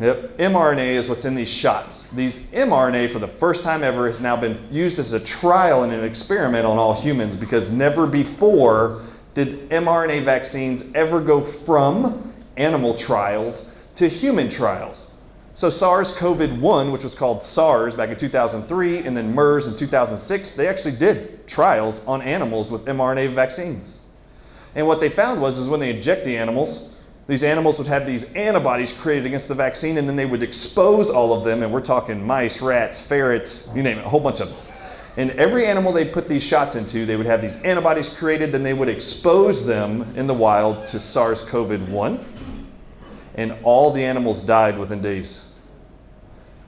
Yep. mRNA is what's in these shots. These mRNA, for the first time ever, has now been used as a trial and an experiment on all humans because never before did mRNA vaccines ever go from animal trials to human trials. So SARS-CoV-1, which was called SARS back in 2003, and then MERS in 2006, they actually did trials on animals with mRNA vaccines. And what they found was when they inject the animals, these animals would have these antibodies created against the vaccine, and then they would expose all of them, and we're talking mice, rats, ferrets, you name it, a whole bunch of them. And every animal they put these shots into, they would have these antibodies created, then they would expose them in the wild to SARS-CoV-1, and all the animals died within days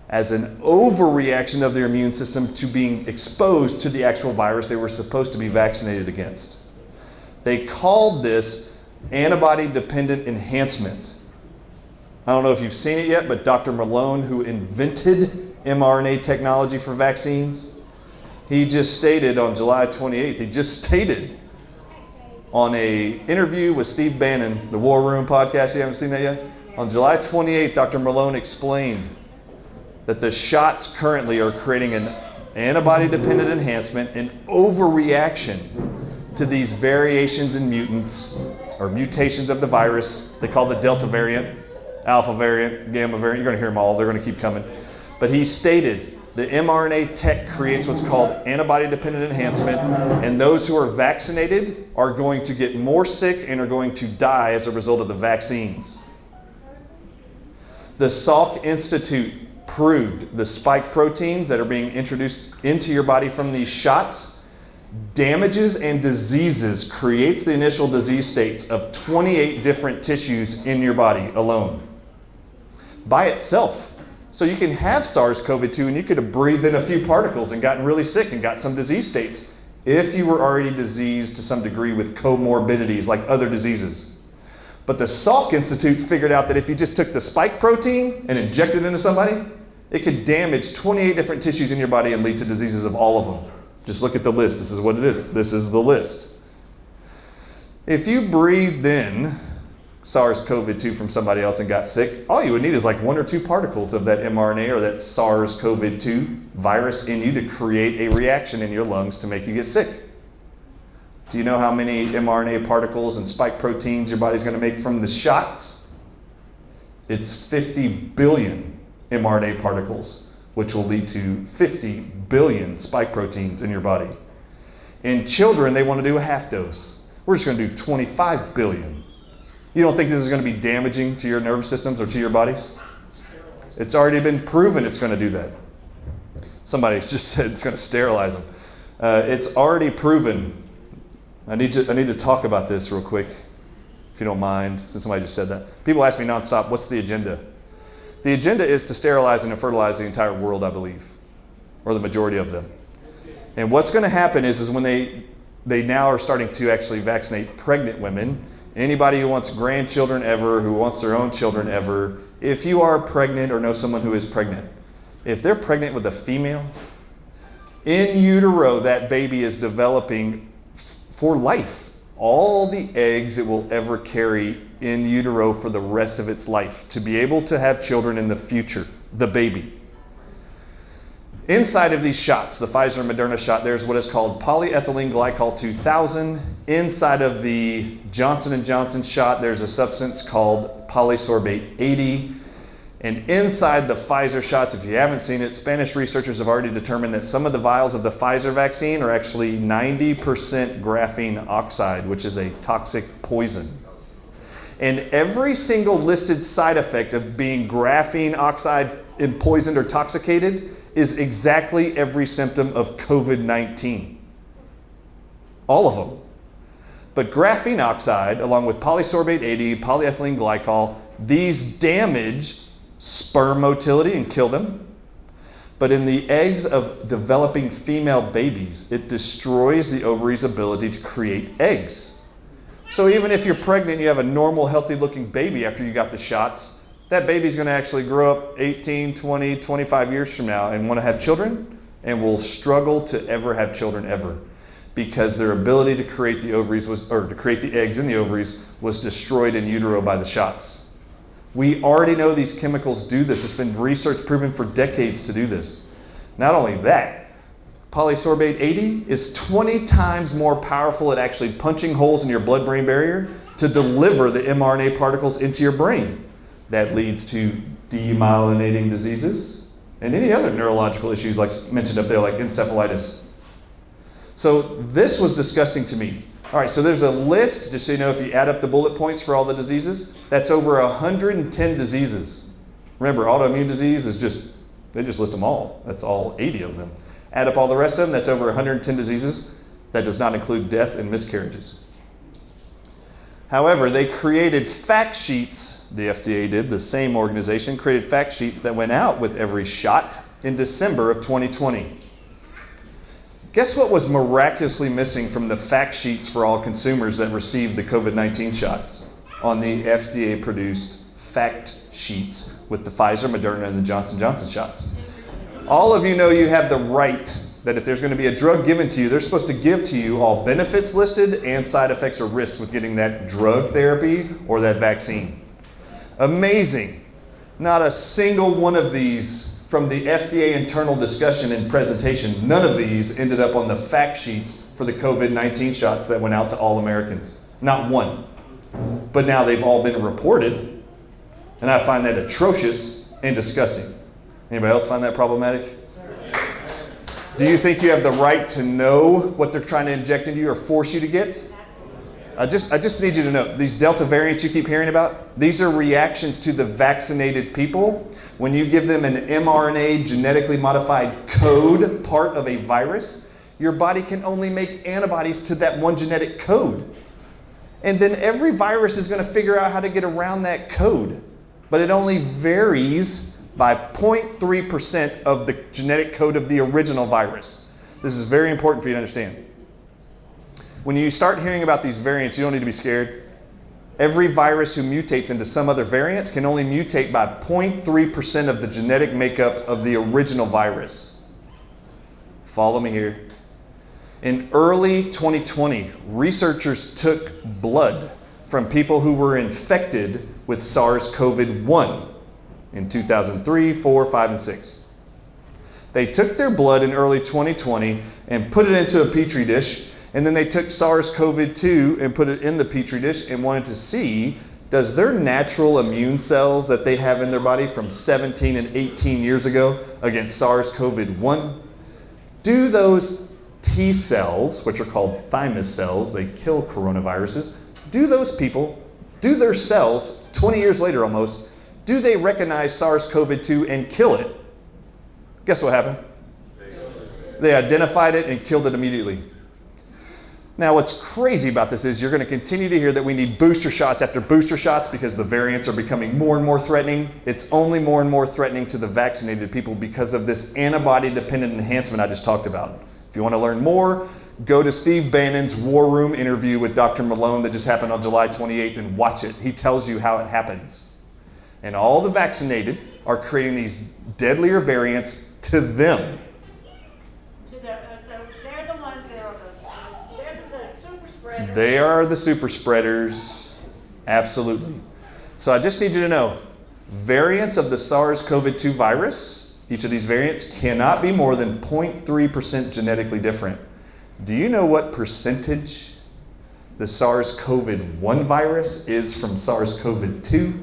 as an overreaction of their immune system to being exposed to the actual virus they were supposed to be vaccinated against. They called this antibody-dependent enhancement. I don't know if you've seen it yet, but Dr. Malone, who invented mRNA technology for vaccines, he just stated on July 28th, he just stated on an interview with Steve Bannon, the War Room podcast, you haven't seen that yet? On July 28th, Dr. Malone explained that the shots currently are creating an antibody-dependent enhancement, an overreaction to these variations and mutants or mutations of the virus. They call the Delta variant, Alpha variant, Gamma variant. You're going to hear them all. They're going to keep coming. But he stated the mRNA tech creates what's called antibody-dependent enhancement, and those who are vaccinated are going to get more sick and are going to die as a result of the vaccines. The Salk Institute proved the spike proteins that are being introduced into your body from these shots damages and diseases, creates the initial disease states of 28 different tissues in your body alone by itself. So you can have SARS-CoV-2 and you could have breathed in a few particles and gotten really sick and got some disease states if you were already diseased to some degree with comorbidities like other diseases. But the Salk Institute figured out that if you just took the spike protein and injected it into somebody, it could damage 28 different tissues in your body and lead to diseases of all of them. Just look at the list. This is what it is. This is the list. If you breathed in SARS-CoV-2 from somebody else and got sick, all you would need is like 1 or 2 particles of that mRNA or that SARS-CoV-2 virus in you to create a reaction in your lungs to make you get sick. Do you know how many mRNA particles and spike proteins your body's going to make from the shots? It's 50 billion mRNA particles, which will lead to 50 billion spike proteins in your body. In children, they want to do a half dose. We're just going to do 25 billion. You don't think this is going to be damaging to your nervous systems or to your bodies? It's already been proven it's going to do that. Somebody just said it's going to sterilize them. It's already proven. I need to talk about this real quick, if you don't mind, since somebody just said that. People ask me nonstop, what's the agenda? The agenda is to sterilize and fertilize the entire world, I believe, or the majority of them. And what's going to happen is when they now are starting to actually vaccinate pregnant women, anybody who wants grandchildren ever, who wants their own children ever, if you are pregnant or know someone who is pregnant, if they're pregnant with a female, in utero that baby is developing for life. All the eggs it will ever carry in utero for the rest of its life to be able to have children in the future, the baby. Inside of these shots, the Pfizer and Moderna shot, there's what is called polyethylene glycol 2000. Inside of the Johnson & Johnson shot, there's a substance called polysorbate 80. And inside the Pfizer shots, if you haven't seen it, Spanish researchers have already determined that some of the vials of the Pfizer vaccine are actually 90% graphene oxide, which is a toxic poison. And every single listed side effect of being graphene oxide poisoned or toxicated is exactly every symptom of COVID-19. All of them. But graphene oxide, along with polysorbate 80, polyethylene glycol, these damage sperm motility and kill them. But in the eggs of developing female babies, it destroys the ovary's ability to create eggs. So even if you're pregnant, you have a normal, healthy-looking baby after you got the shots, that baby's going to actually grow up 18, 20, 25 years from now and want to have children and will struggle to ever have children ever because their ability to create the ovaries to create the eggs in the ovaries was destroyed in utero by the shots. We already know these chemicals do this. It's been research proven for decades to do this. Not only that, polysorbate 80, is 20 times more powerful at actually punching holes in your blood-brain barrier to deliver the mRNA particles into your brain. That leads to demyelinating diseases and any other neurological issues like mentioned up there, like encephalitis. So this was disgusting to me. All right, so there's a list, just so you know, if you add up the bullet points for all the diseases, that's over 110 diseases. Remember, autoimmune disease is just, they just list them all. That's all 80 of them. Add up all the rest of them, that's over 110 diseases. That does not include death and miscarriages. However, they created fact sheets, the FDA did, the same organization, created fact sheets that went out with every shot in December of 2020. Guess what was miraculously missing from the fact sheets for all consumers that received the COVID-19 shots on the FDA-produced fact sheets with the Pfizer, Moderna, and the Johnson & Johnson shots? All of you know you have the right that if there's going to be a drug given to you, they're supposed to give to you all benefits listed and side effects or risks with getting that drug therapy or that vaccine. Amazing. Not a single one of these from the FDA internal discussion and presentation, none of these ended up on the fact sheets for the COVID-19 shots that went out to all Americans. Not one. But now they've all been reported, and I find that atrocious and disgusting. Anybody else find that problematic? Do you think you have the right to know what they're trying to inject into you or force you to get? I just need you to know, these Delta variants you keep hearing about, these are reactions to the vaccinated people. When you give them an mRNA genetically modified code part of a virus, your body can only make antibodies to that one genetic code. And then every virus is going to figure out how to get around that code. But it only varies by 0.3% of the genetic code of the original virus. This is very important for you to understand. When you start hearing about these variants, you don't need to be scared. Every virus who mutates into some other variant can only mutate by 0.3% of the genetic makeup of the original virus. Follow me here. In early 2020, researchers took blood from people who were infected with SARS-CoV-1 in 2003, 4, 5, and 6. They took their blood in early 2020 and put it into a petri dish, and then they took SARS-CoV-2 and put it in the petri dish and wanted to see, does their natural immune cells that they have in their body from 17 and 18 years ago against SARS-CoV-1, do those T cells, which are called thymus cells, they kill coronaviruses, do those people, do their cells, 20 years later almost, do they recognize SARS-CoV-2 and kill it? Guess what happened? They identified it and killed it immediately. Now, what's crazy about this is you're going to continue to hear that we need booster shots after booster shots because the variants are becoming more and more threatening. It's only more and more threatening to the vaccinated people because of this antibody-dependent enhancement I just talked about. If you want to learn more, go to Steve Bannon's War Room interview with Dr. Malone that just happened on July 28th and watch it. He tells you how it happens. And all the vaccinated are creating these deadlier variants to them. So they're the ones that are they're the super spreaders. They are the super spreaders, absolutely. So I just need you to know, variants of the SARS-CoV-2 virus, each of these variants cannot be more than 0.3% genetically different. Do you know what percentage the SARS-CoV-1 virus is from SARS-CoV-2?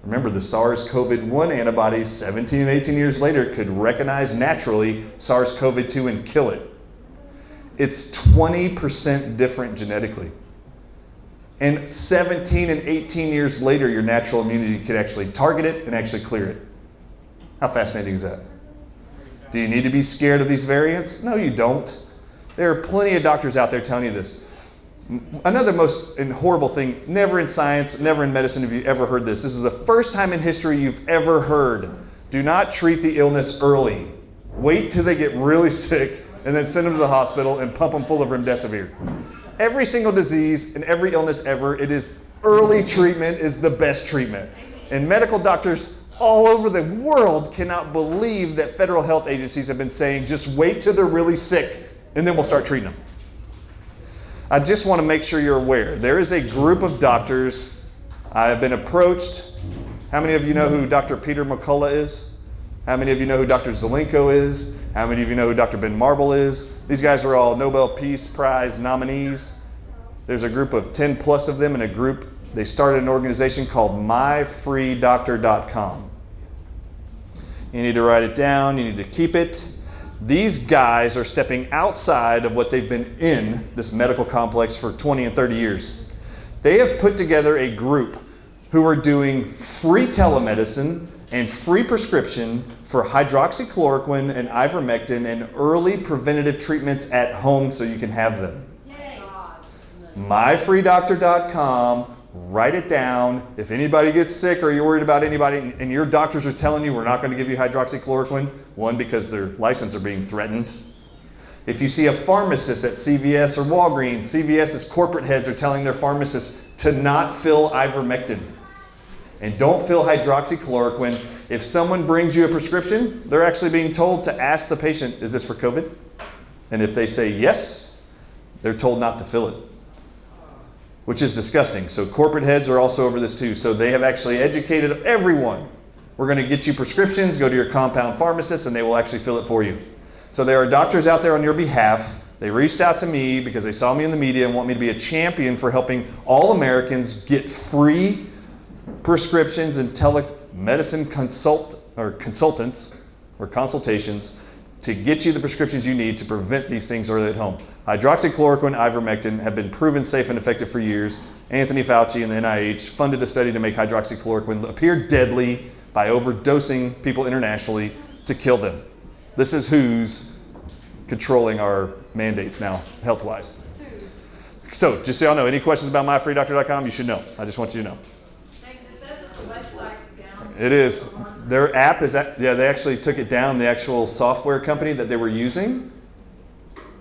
Remember, the SARS-CoV-1 antibodies 17 and 18 years later could recognize naturally SARS-CoV-2 and kill it. It's 20% different genetically. And 17 and 18 years later, your natural immunity could actually target it and actually clear it. How fascinating is that? Do you need to be scared of these variants? No, you don't. There are plenty of doctors out there telling you this. Another most horrible thing, never in science, never in medicine have you ever heard this. This is the first time in history you've ever heard. Do not treat the illness early. Wait till they get really sick and then send them to the hospital and pump them full of remdesivir. Every single disease and every illness ever, it is early treatment is the best treatment. And medical doctors all over the world cannot believe that federal health agencies have been saying, just wait till they're really sick and then we'll start treating them. I just want to make sure you're aware. There is a group of doctors. I have been approached. How many of you know who Dr. Peter McCullough is? How many of you know who Dr. Zelenko is? How many of you know who Dr. Ben Marble is? These guys are all Nobel Peace Prize nominees. There's a group of 10 plus of them in a group. They started an organization called myfreedoctor.com. You need to write it down. You need to keep it. These guys are stepping outside of what they've been in this medical complex for 20 and 30 years. They have put together a group who are doing free telemedicine and free prescription for hydroxychloroquine and ivermectin and early preventative treatments at home so you can have them. myfreedoctor.com. Write it down. If anybody gets sick or you're worried about anybody and your doctors are telling you we're not going to give you hydroxychloroquine, one, because their license are being threatened. If you see a pharmacist at CVS or Walgreens, CVS's corporate heads are telling their pharmacists to not fill ivermectin and don't fill hydroxychloroquine. If someone brings you a prescription, they're actually being told to ask the patient, is this for COVID? And if they say yes, they're told not to fill it, which is disgusting. So corporate heads are also over this too. So they have actually educated everyone. We're going to get you prescriptions, go to your compound pharmacist, and they will actually fill it for you. So there are doctors out there on your behalf. They reached out to me because they saw me in the media and want me to be a champion for helping all Americans get free prescriptions and telemedicine consultations to get you the prescriptions you need to prevent these things early at home. Hydroxychloroquine, ivermectin have been proven safe and effective for years. Anthony Fauci and the NIH funded a study to make hydroxychloroquine appear deadly by overdosing people internationally to kill them. This is who's controlling our mandates now, health-wise. So, just so y'all know, any questions about myfreedoctor.com, you should know. I just want you to know. It is. Their app is, they actually took it down. The actual software company that they were using,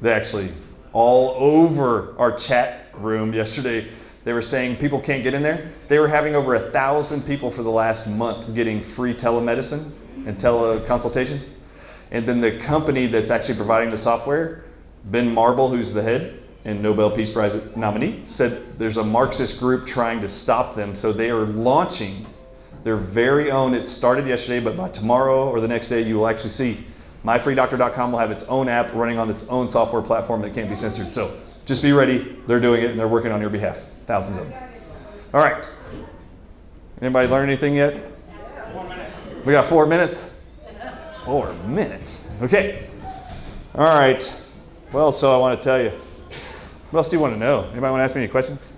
they actually, all over our chat room yesterday, they were saying people can't get in there. They were having over 1,000 people for the last month getting free telemedicine and teleconsultations. And then the company that's actually providing the software, Ben Marble, who's the head and Nobel Peace Prize nominee, said there's a Marxist group trying to stop them. So they are launching their very own. It started yesterday, but by tomorrow or the next day, you will actually see myfreedoctor.com will have its own app running on its own software platform that can't be censored. So just be ready. They're doing it and they're working on your behalf. Thousands of them. All right. Anybody learn anything yet? 1 minute. We got 4 minutes. 4 minutes. Okay. All right. Well, so I want to tell you. What else do you want to know? Anybody want to ask me any questions?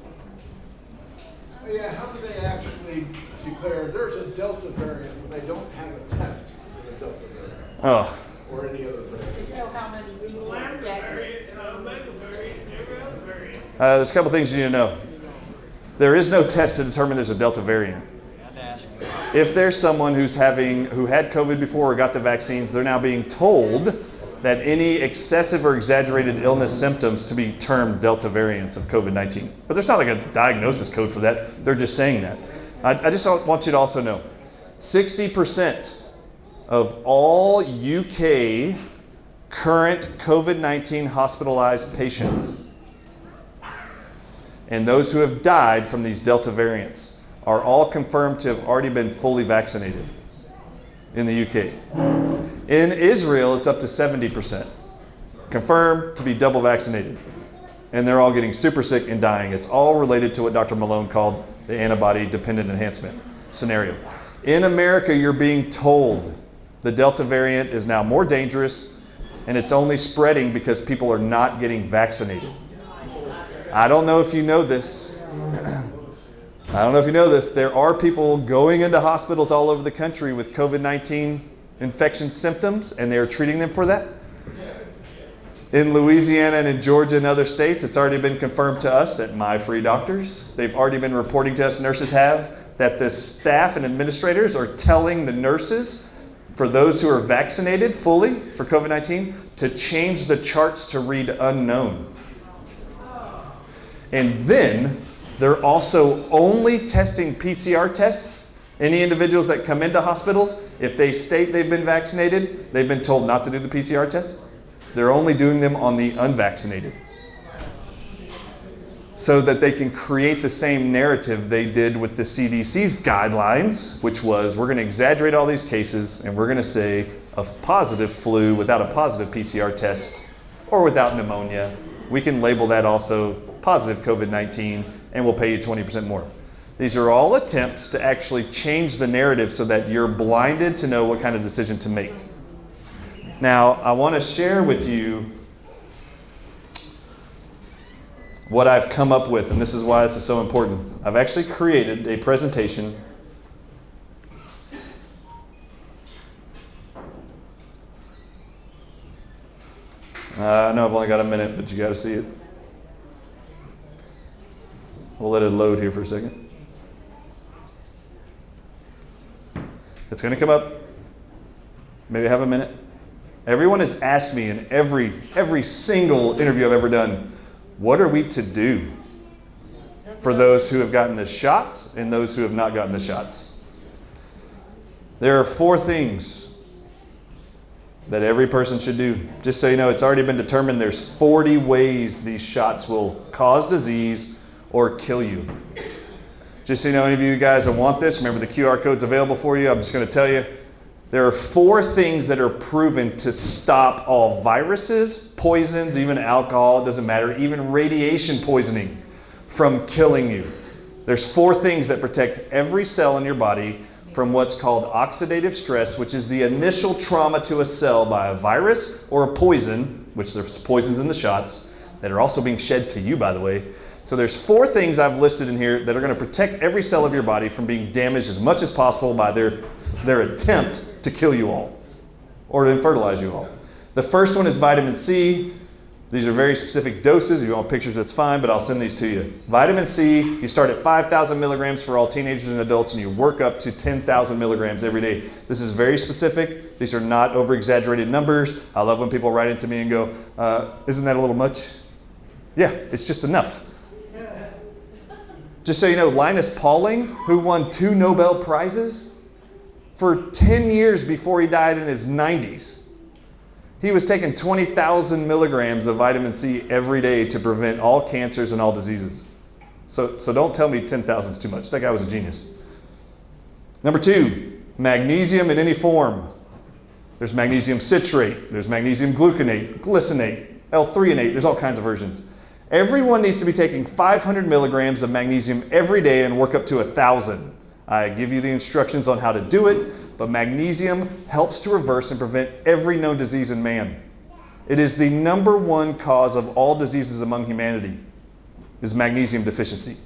Yeah, how do they actually declare there's a Delta variant when they don't have a test for the Delta variant? Oh. Or any other variant? You know how many people are Lambda dead. variant, Omega variant, every other variant. There's a couple things you need to know. There is no test to determine there's a Delta variant. If there's someone who had COVID before or got the vaccines, they're now being told that any excessive or exaggerated illness symptoms to be termed Delta variants of COVID-19. But there's not like a diagnosis code for that. They're just saying that. I just want you to also know, 60% of all UK current COVID-19 hospitalized patients and those who have died from these Delta variants are all confirmed to have already been fully vaccinated in the UK. In Israel, it's up to 70% confirmed to be double vaccinated. And they're all getting super sick and dying. It's all related to what Dr. Malone called the antibody-dependent enhancement scenario. In America, you're being told the Delta variant is now more dangerous and it's only spreading because people are not getting vaccinated. I don't know if you know this. There are people going into hospitals all over the country with COVID-19 infection symptoms, and they are treating them for that. In Louisiana and in Georgia and other states, it's already been confirmed to us at My Free Doctors. They've already been reporting to us, nurses have, that the staff and administrators are telling the nurses, for those who are vaccinated fully for COVID-19, to change the charts to read unknown. And then they're also only testing PCR tests. Any individuals that come into hospitals, if they state they've been vaccinated, they've been told not to do the PCR test. They're only doing them on the unvaccinated. so that they can create the same narrative they did with the CDC's guidelines, which was we're going to exaggerate all these cases and we're going to say a positive flu without a positive PCR test or without pneumonia. We can label that also positive COVID-19 and we'll pay you 20% more. These are all attempts to actually change the narrative so that you're blinded to know what kind of decision to make. Now, I want to share with you what I've come up with, and this is why this is so important. I've actually created a presentation I know I've only got a minute, but you got to see it. We'll let it load here for a second. It's going to come up. Maybe have a minute. Everyone has asked me in every single interview I've ever done, what are we to do for those who have gotten the shots and those who have not gotten the shots? There are 4 things that every person should do. Just so you know, it's already been determined there's 40 ways these shots will cause disease or kill you. Just so you know, any of you guys that want this, remember the QR code's available for you. I'm just going to tell you, there are 4 things that are proven to stop all viruses, poisons, even alcohol, it doesn't matter, even radiation poisoning from killing you. There's 4 things that protect every cell in your body from what's called oxidative stress, which is the initial trauma to a cell by a virus or a poison, which there's poisons in the shots that are also being shed to you, by the way. So there's 4 things I've listed in here that are going to protect every cell of your body from being damaged as much as possible by their attempt to kill you all or to fertilize you all. The first one is vitamin C. These are very specific doses. If you want pictures, that's fine, but I'll send these to you. Vitamin C, you start at 5,000 milligrams for all teenagers and adults, and you work up to 10,000 milligrams every day. This is very specific. These are not over-exaggerated numbers. I love when people write into me and go, isn't that a little much? Yeah, it's just enough. Just so you know, Linus Pauling, who won 2 Nobel Prizes for 10 years before he died in his 90s, he was taking 20,000 milligrams of vitamin C every day to prevent all cancers and all diseases. So don't tell me 10,000 is too much. That guy was a genius. Number 2, magnesium in any form. There's magnesium citrate, there's magnesium gluconate, glycinate, L-threonate, there's all kinds of versions. Everyone needs to be taking 500 milligrams of magnesium every day and work up to 1,000. I give you the instructions on how to do it. But magnesium helps to reverse and prevent every known disease in man. It is the #1 cause of all diseases among humanity, is magnesium deficiency.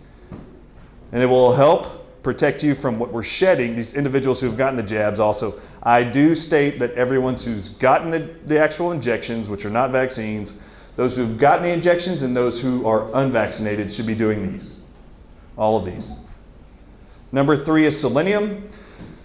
And it will help protect you from what we're shedding, these individuals who have gotten the jabs also. I do state that everyone who's gotten the actual injections, which are not vaccines, those who've gotten the injections and those who are unvaccinated should be doing these. All of these. Number 3 is selenium.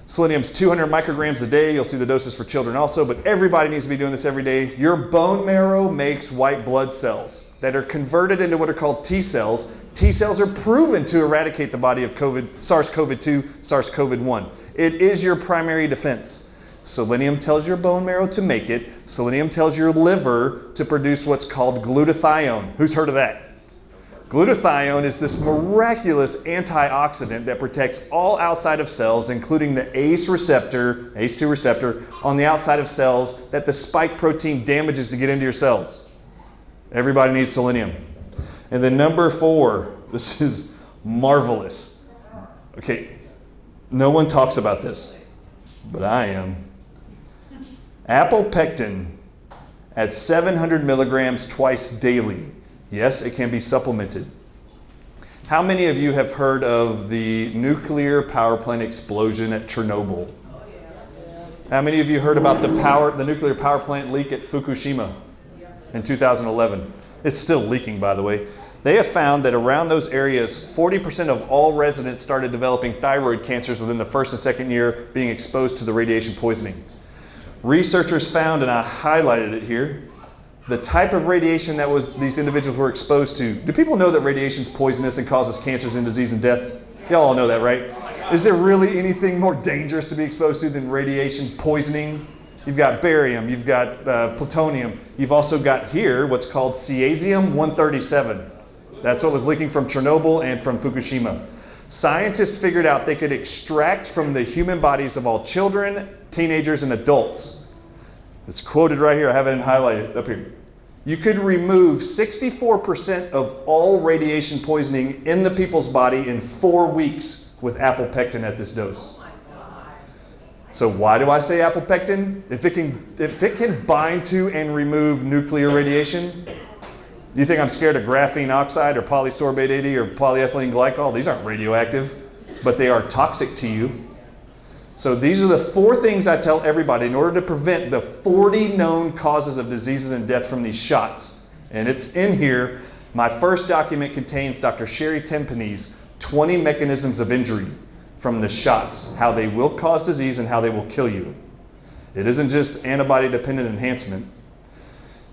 Selenium's 200 micrograms a day. You'll see the doses for children also, but everybody needs to be doing this every day. Your bone marrow makes white blood cells that are converted into what are called T cells. T cells are proven to eradicate the body of SARS-CoV-2, SARS-CoV-1. It is your primary defense. Selenium tells your bone marrow to make it. Selenium tells your liver to produce what's called glutathione. Who's heard of that? Glutathione is this miraculous antioxidant that protects all outside of cells, including the ACE receptor, ACE2 receptor, on the outside of cells that the spike protein damages to get into your cells. Everybody needs selenium. And then number 4, this is marvelous. Okay, no one talks about this, but I am. Apopectin at 700 milligrams twice daily. Yes, it can be supplemented. How many of you have heard of the nuclear power plant explosion at Chernobyl? How many of you heard about the nuclear power plant leak at Fukushima in 2011? It's still leaking, by the way. They have found that around those areas, 40% of all residents started developing thyroid cancers within the 1st and 2nd year being exposed to the radiation poisoning. Researchers found, and I highlighted it here, the type of radiation that these individuals were exposed to. Do people know that radiation is poisonous and causes cancers and disease and death? Y'all all know that, right? Is there really anything more dangerous to be exposed to than radiation poisoning? You've got barium, you've got plutonium. You've also got here what's called cesium-137. That's what was leaking from Chernobyl and from Fukushima. Scientists figured out they could extract from the human bodies of all children, teenagers, and adults. It's quoted right here. I have it highlighted up here. You could remove 64% of all radiation poisoning in the people's body in 4 weeks with apopectin at this dose. So why do I say apopectin? If it can bind to and remove nuclear radiation, you think I'm scared of graphene oxide or polysorbate 80 or polyethylene glycol? These aren't radioactive, but they are toxic to you. So these are the 4 things I tell everybody in order to prevent the 40 known causes of diseases and death from these shots. And it's in here. My first document contains Dr. Sherry Tenpenny's 20 mechanisms of injury from the shots, how they will cause disease and how they will kill you. It isn't just antibody-dependent enhancement.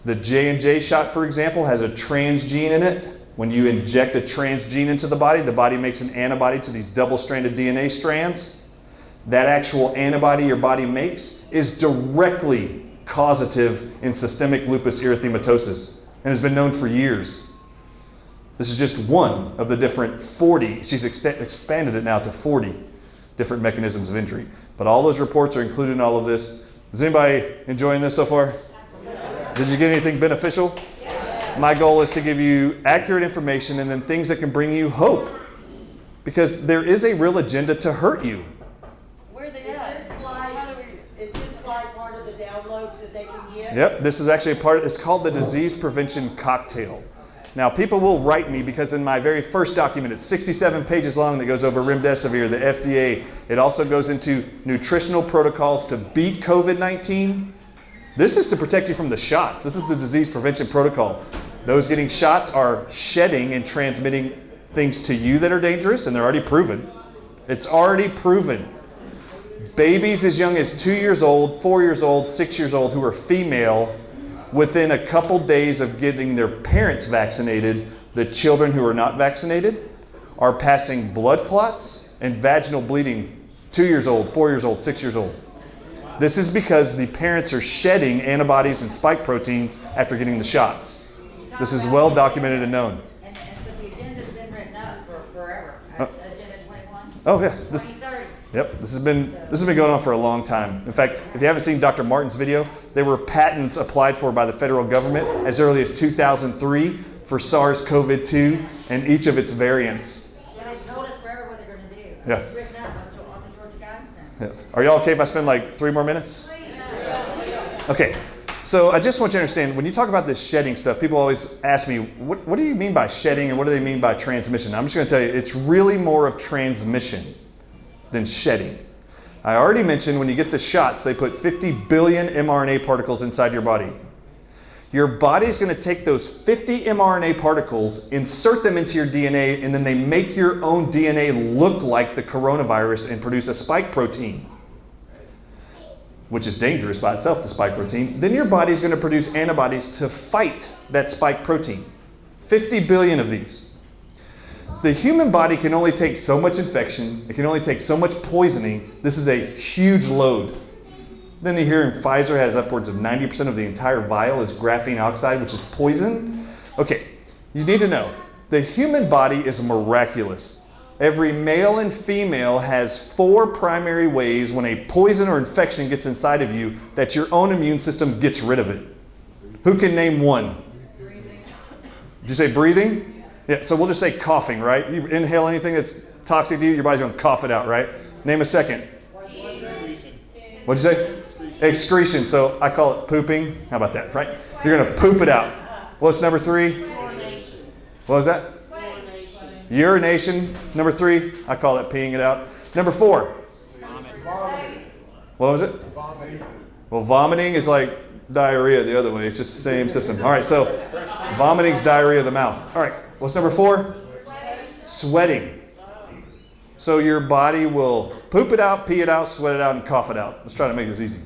The J&J shot, for example, has a transgene in it. When you inject a transgene into the body makes an antibody to these double-stranded DNA strands. That actual antibody your body makes is directly causative in systemic lupus erythematosus and has been known for years. This is just one of the different 40, she's expanded it now to 40 different mechanisms of injury. But all those reports are included in all of this. Is anybody enjoying this so far? Did you get anything beneficial? Yes. My goal is to give you accurate information and then things that can bring you hope. Because there is a real agenda to hurt you. Where they at? Is this slide part of the downloads that they can get? Yep, this is actually a part, it's called the Disease Prevention Cocktail. Now, people will write me because in my very first document, it's 67 pages long that goes over remdesivir, the FDA. It also goes into nutritional protocols to beat COVID-19. This is to protect you from the shots. This is the disease prevention protocol. Those getting shots are shedding and transmitting things to you that are dangerous, and they're already proven. It's already proven. Babies as young as 2 years old, 4 years old, 6 years old who are female, within a couple days of getting their parents vaccinated, the children who are not vaccinated are passing blood clots and vaginal bleeding 2 years old, 4 years old, 6 years old. This is because the parents are shedding antibodies and spike proteins after getting the shots. This is well documented and known. And but the agenda's been written up for forever. Agenda 21. Oh yeah, 2030. Yep, this has been going on for a long time. In fact, if you haven't seen Dr. Martin's video, there were patents applied for by the federal government as early as 2003 for SARS-CoV-2 and each of its variants. Yeah, they told us forever what they're going to do. Yeah. It's written up on the Georgia Guidance now. Yeah. Are y'all okay if I spend like 3 more minutes? Okay, so I just want you to understand, when you talk about this shedding stuff, people always ask me, what do you mean by shedding and what do they mean by transmission? I'm just going to tell you, it's really more of transmission than shedding. I already mentioned when you get the shots, they put 50 billion mRNA particles inside your body. Your body's going to take those 50 mRNA particles, insert them into your DNA, and then they make your own DNA look like the coronavirus and produce a spike protein, which is dangerous by itself, the spike protein. Then your body's going to produce antibodies to fight that spike protein. 50 billion of these. The human body can only take so much infection. It can only take so much poisoning. This is a huge load. Then you hear Pfizer has upwards of 90% of the entire vial is graphene oxide, which is poison. Okay, you need to know, the human body is miraculous. Every male and female has 4 primary ways when a poison or infection gets inside of you that your own immune system gets rid of it. Who can name one? Breathing. Did you say breathing? Yeah, so we'll just say coughing, right? You inhale anything that's toxic to you, your body's going to cough it out, right? Name a second. What'd you say? Excretion. So I call it pooping. How about that, right? You're going to poop it out. What's number 3? Urination. What was that? Urination. Number 3, I call it peeing it out. Number 4. Vomiting. What was it? Vomiting. Well, vomiting is like diarrhea the other way. It's just the same system. All right, so vomiting's diarrhea of the mouth. All right, what's number 4? Sweating. So your body will poop it out, pee it out, sweat it out, and cough it out. Let's try to make this easy.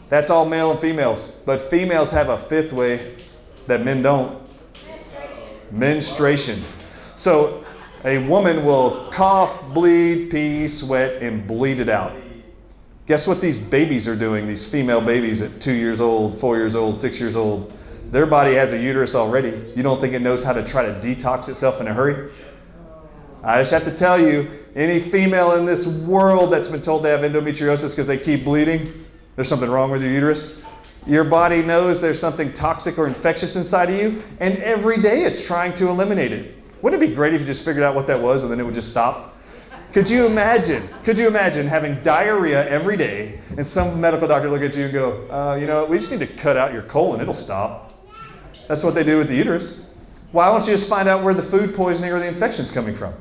That's all male and females. But females have a 5th way that men don't. Menstruation. So a woman will cough, bleed, pee, sweat, and bleed it out. Guess what these babies are doing, these female babies at 2 years old, 4 years old, 6 years old? Their body has a uterus already. You don't think it knows how to try to detox itself in a hurry? I just have to tell you, any female in this world that's been told they have endometriosis because they keep bleeding, there's something wrong with your uterus. Your body knows there's something toxic or infectious inside of you, and every day it's trying to eliminate it. Wouldn't it be great if you just figured out what that was and then it would just stop? Could you imagine having diarrhea every day and some medical doctor look at you and go, you know, we just need to cut out your colon, it'll stop. That's what they do with the uterus. Why don't you just find out where the food poisoning or the infection's coming from?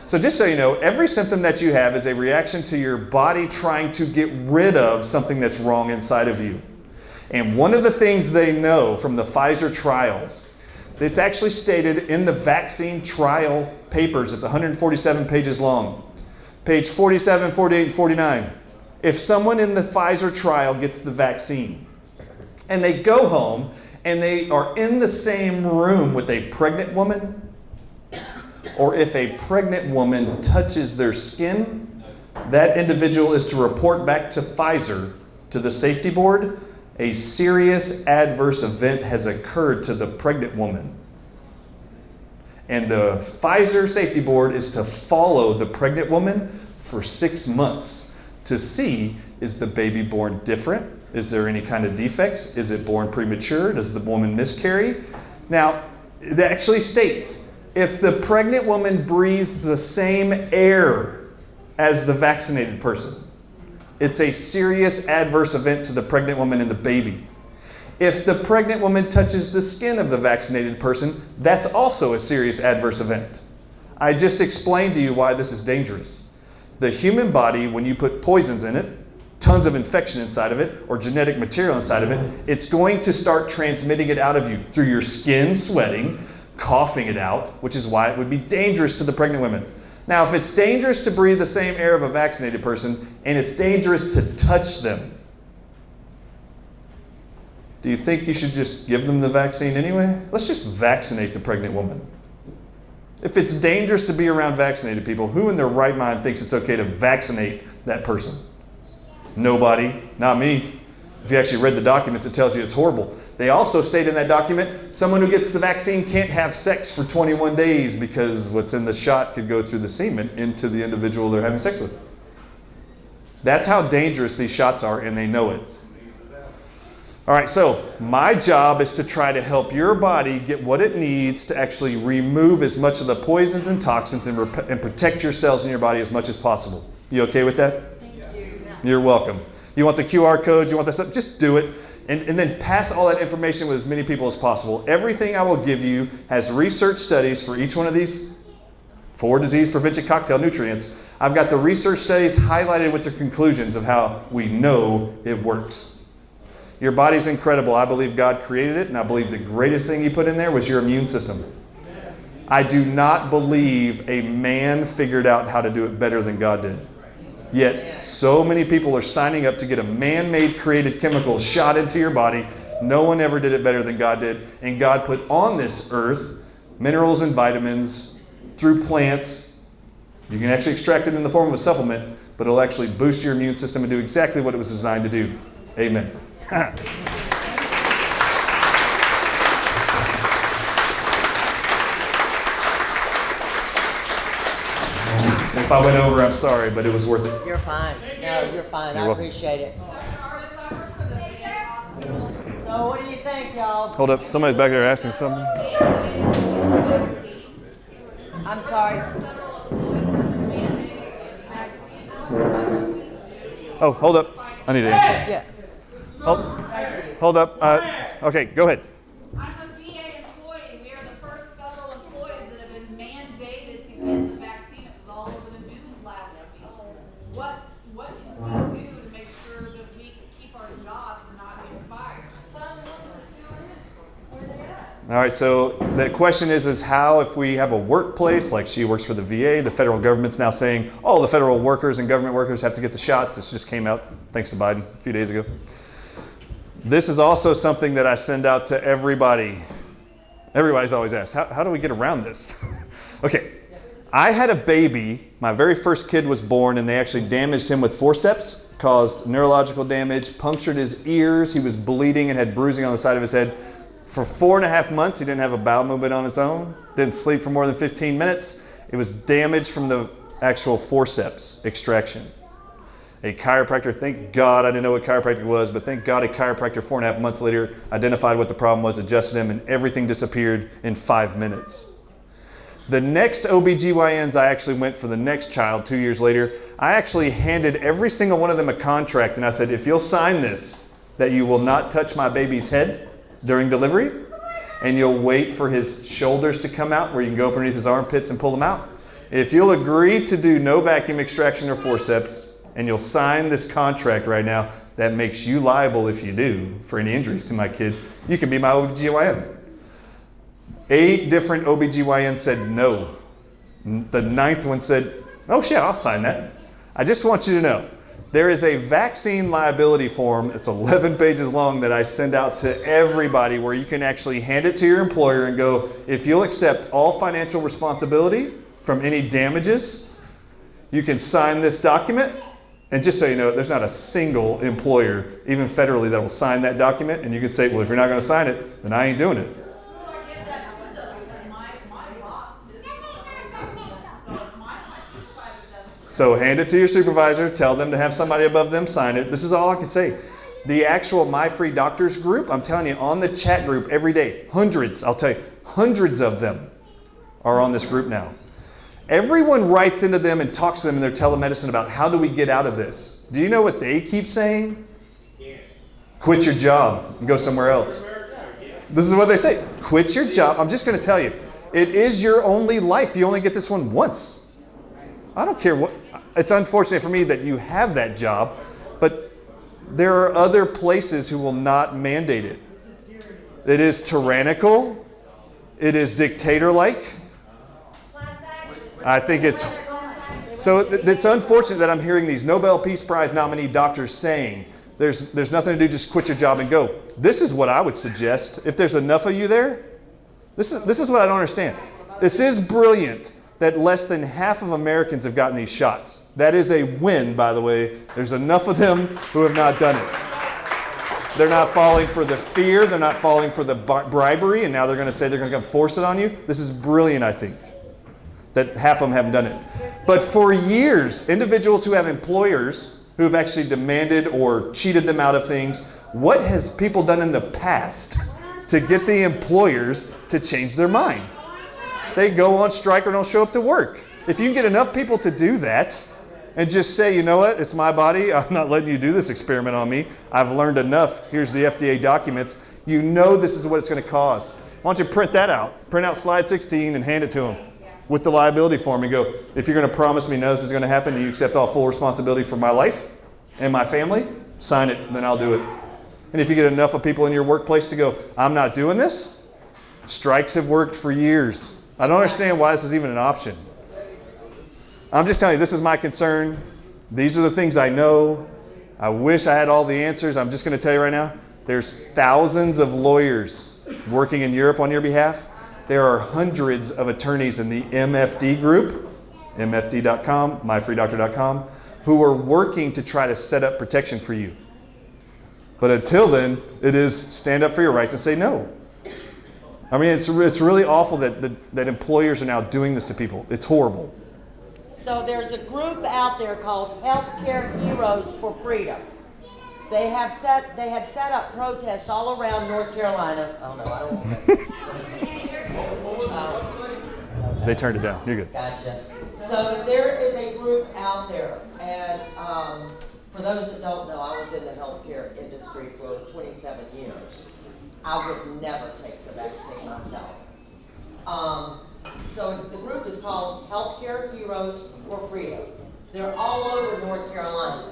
So just so you know, every symptom that you have is a reaction to your body trying to get rid of something that's wrong inside of you. And one of the things they know from the Pfizer trials, it's actually stated in the vaccine trial papers, it's 147 pages long. Page 47, 48, and 49. If someone in the Pfizer trial gets the vaccine and they go home and they are in the same room with a pregnant woman, or if a pregnant woman touches their skin, that individual is to report back to Pfizer, to the safety board, a serious adverse event has occurred to the pregnant woman. And the Pfizer safety board is to follow the pregnant woman for 6 months to see, is the baby born different? Is there any kind of defects? Is it born premature? Does the woman miscarry? Now, it actually states, if the pregnant woman breathes the same air as the vaccinated person, it's a serious adverse event to the pregnant woman and the baby. If the pregnant woman touches the skin of the vaccinated person, that's also a serious adverse event. I just explained to you why this is dangerous. The human body, when you put poisons in it, tons of infection inside of it, or genetic material inside of it, it's going to start transmitting it out of you through your skin, sweating, coughing it out, which is why it would be dangerous to the pregnant women. Now, if it's dangerous to breathe the same air of a vaccinated person, and it's dangerous to touch them, do you think you should just give them the vaccine anyway? Let's just vaccinate the pregnant woman. If it's dangerous to be around vaccinated people, who in their right mind thinks it's okay to vaccinate that person? Nobody, not me. If you actually read the documents, it tells you it's horrible. They also state in that document, someone who gets the vaccine can't have sex for 21 days because what's in the shot could go through the semen into the individual they're having sex with. That's how dangerous these shots are, and they know it. All right, so my job is to try to help your body get what it needs to actually remove as much of the poisons and toxins and protect your cells in your body as much as possible. You okay with that? Thank you. You're welcome. You want the QR codes, you want this stuff, just do it. And then pass all that information with as many people as possible. Everything I will give you has research studies for each one of these 4 disease prevention cocktail nutrients. I've got the research studies highlighted with the conclusions of how we know it works. Your body's incredible. I believe God created it, and I believe the greatest thing He put in there was your immune system. I do not believe a man figured out how to do it better than God did. Yet, so many people are signing up to get a man-made created chemical shot into your body. No one ever did it better than God did. And God put on this earth minerals and vitamins through plants. You can actually extract it in the form of a supplement, but it'll actually boost your immune system and do exactly what it was designed to do. Amen. If I went over, I'm sorry, but it was worth it. You're fine. No, you're fine. You're I welcome. appreciate it. So what do you think, y'all? Hold up, somebody's back there asking something. I'm sorry. Oh, hold up. I need to answer. Yeah. Hold up. Okay, go ahead. I'm a VA employee. We are the first federal employees that have been mandated to get the vaccine. It was all over the news last week. What can we do to make sure that we keep our jobs and not get fired? All right, so the question is how if we have a workplace, like she works for the VA, the federal government's now saying all the federal workers and government workers have to get the shots. This just came out thanks to Biden a few days ago. This is also something that I send out to everybody. Everybody's always asked, how do we get around this? Okay, I had a baby. My very first kid was born, and they actually damaged him with forceps, caused neurological damage, punctured his ears. He was bleeding and had bruising on the side of his head. For 4.5 months, he didn't have a bowel movement on his own, didn't sleep for more than 15 minutes. It was damage from the actual forceps extraction. A chiropractor, thank God I didn't know what chiropractic was, but thank God a chiropractor 4.5 months later identified what the problem was, adjusted him, and everything disappeared in 5 minutes. The next OBGYNs I actually went for the next child 2 years later, I actually handed every single one of them a contract, and I said, if you'll sign this, that you will not touch my baby's head during delivery, and you'll wait for his shoulders to come out where you can go up underneath his armpits and pull them out. If you'll agree to do no vacuum extraction or forceps, and you'll sign this contract right now that makes you liable if you do for any injuries to my kid, you can be my OBGYN. 8 different OBGYNs said no. The 9th one said, oh shit, I'll sign that. I just want you to know, there is a vaccine liability form, it's 11 pages long, that I send out to everybody where you can actually hand it to your employer and go, if you'll accept all financial responsibility from any damages, you can sign this document. And just so you know, there's not a single employer, even federally, that will sign that document. And you can say, well, if you're not going to sign it, then I ain't doing it. Who do I give that to though? Because my boss didn't. So my supervisor doesn't. So hand it to your supervisor, tell them to have somebody above them sign it. This is all I can say. The actual My Free Doctors group, I'm telling you, on the chat group every day, hundreds, I'll tell you, hundreds of them are on this group now. Everyone writes into them and talks to them in their telemedicine about how do we get out of this. Do you know what they keep saying? Yeah. Quit your job and go somewhere else. This is what they say. Quit your job. I'm just going to tell you, it is your only life. You only get this one once. I don't care what. It's unfortunate for me that you have that job, but there are other places who will not mandate it. It is tyrannical. It is dictator-like. I think it's unfortunate that I'm hearing these Nobel Peace Prize nominee doctors saying there's nothing to do, just quit your job and go. This is what I would suggest. If there's enough of you there, this is what I don't understand. This is brilliant that less than half of Americans have gotten these shots. That is a win, by the way. There's enough of them who have not done it. They're not falling for the fear. They're not falling for the bribery, and now they're going to say they're going to come force it on you. This is brilliant, I think, that half of them haven't done it. But for years, individuals who have employers who have actually demanded or cheated them out of things, what has people done in the past to get the employers to change their mind? They go on strike or don't show up to work. If you can get enough people to do that and just say, you know what, it's my body, I'm not letting you do this experiment on me. I've learned enough. Here's the FDA documents. You know this is what it's going to cause. Why don't you print that out? Print out slide 16 and hand it to them with the liability form and go, if you're going to promise me none of this is going to happen, do you accept all full responsibility for my life and my family? Sign it, then I'll do it. And if you get enough of people in your workplace to go, I'm not doing this, strikes have worked for years. I don't understand why this is even an option. I'm just telling you, this is my concern. These are the things I know. I wish I had all the answers. I'm just going to tell you right now, there's thousands of lawyers working in Europe on your behalf. There are hundreds of attorneys in the MFD group, mfd.com, myfreedoctor.com, who are working to try to set up protection for you. But until then, it is stand up for your rights and say no. I mean, it's really awful that employers are now doing this to people. It's horrible. So there's a group out there called Healthcare Heroes for Freedom. They had set up protests all around North Carolina. Oh no, I don't want to. They turned it down. You're good. Gotcha. So there is a group out there, and for those that don't know, I was in the healthcare industry for 27 years. I would never take the vaccine myself. So the group is called Healthcare Heroes for Freedom. They're all over North Carolina.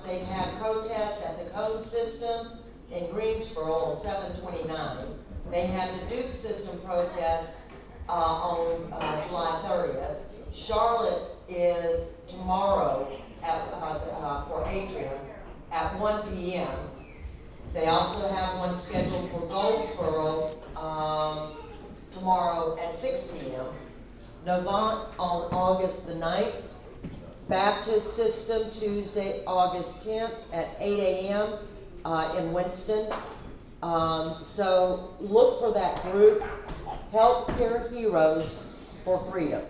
They've had protests at the Cone System in Greensboro on 7/29. They had the Duke System protest on July 30th. Charlotte is tomorrow for Atrium at 1 p.m. They also have one scheduled for Goldsboro tomorrow at 6 p.m. Novant on August the 9th. Baptist System Tuesday, August 10th at 8 a.m. In Winston. So look for that group, Healthcare Heroes for Freedom.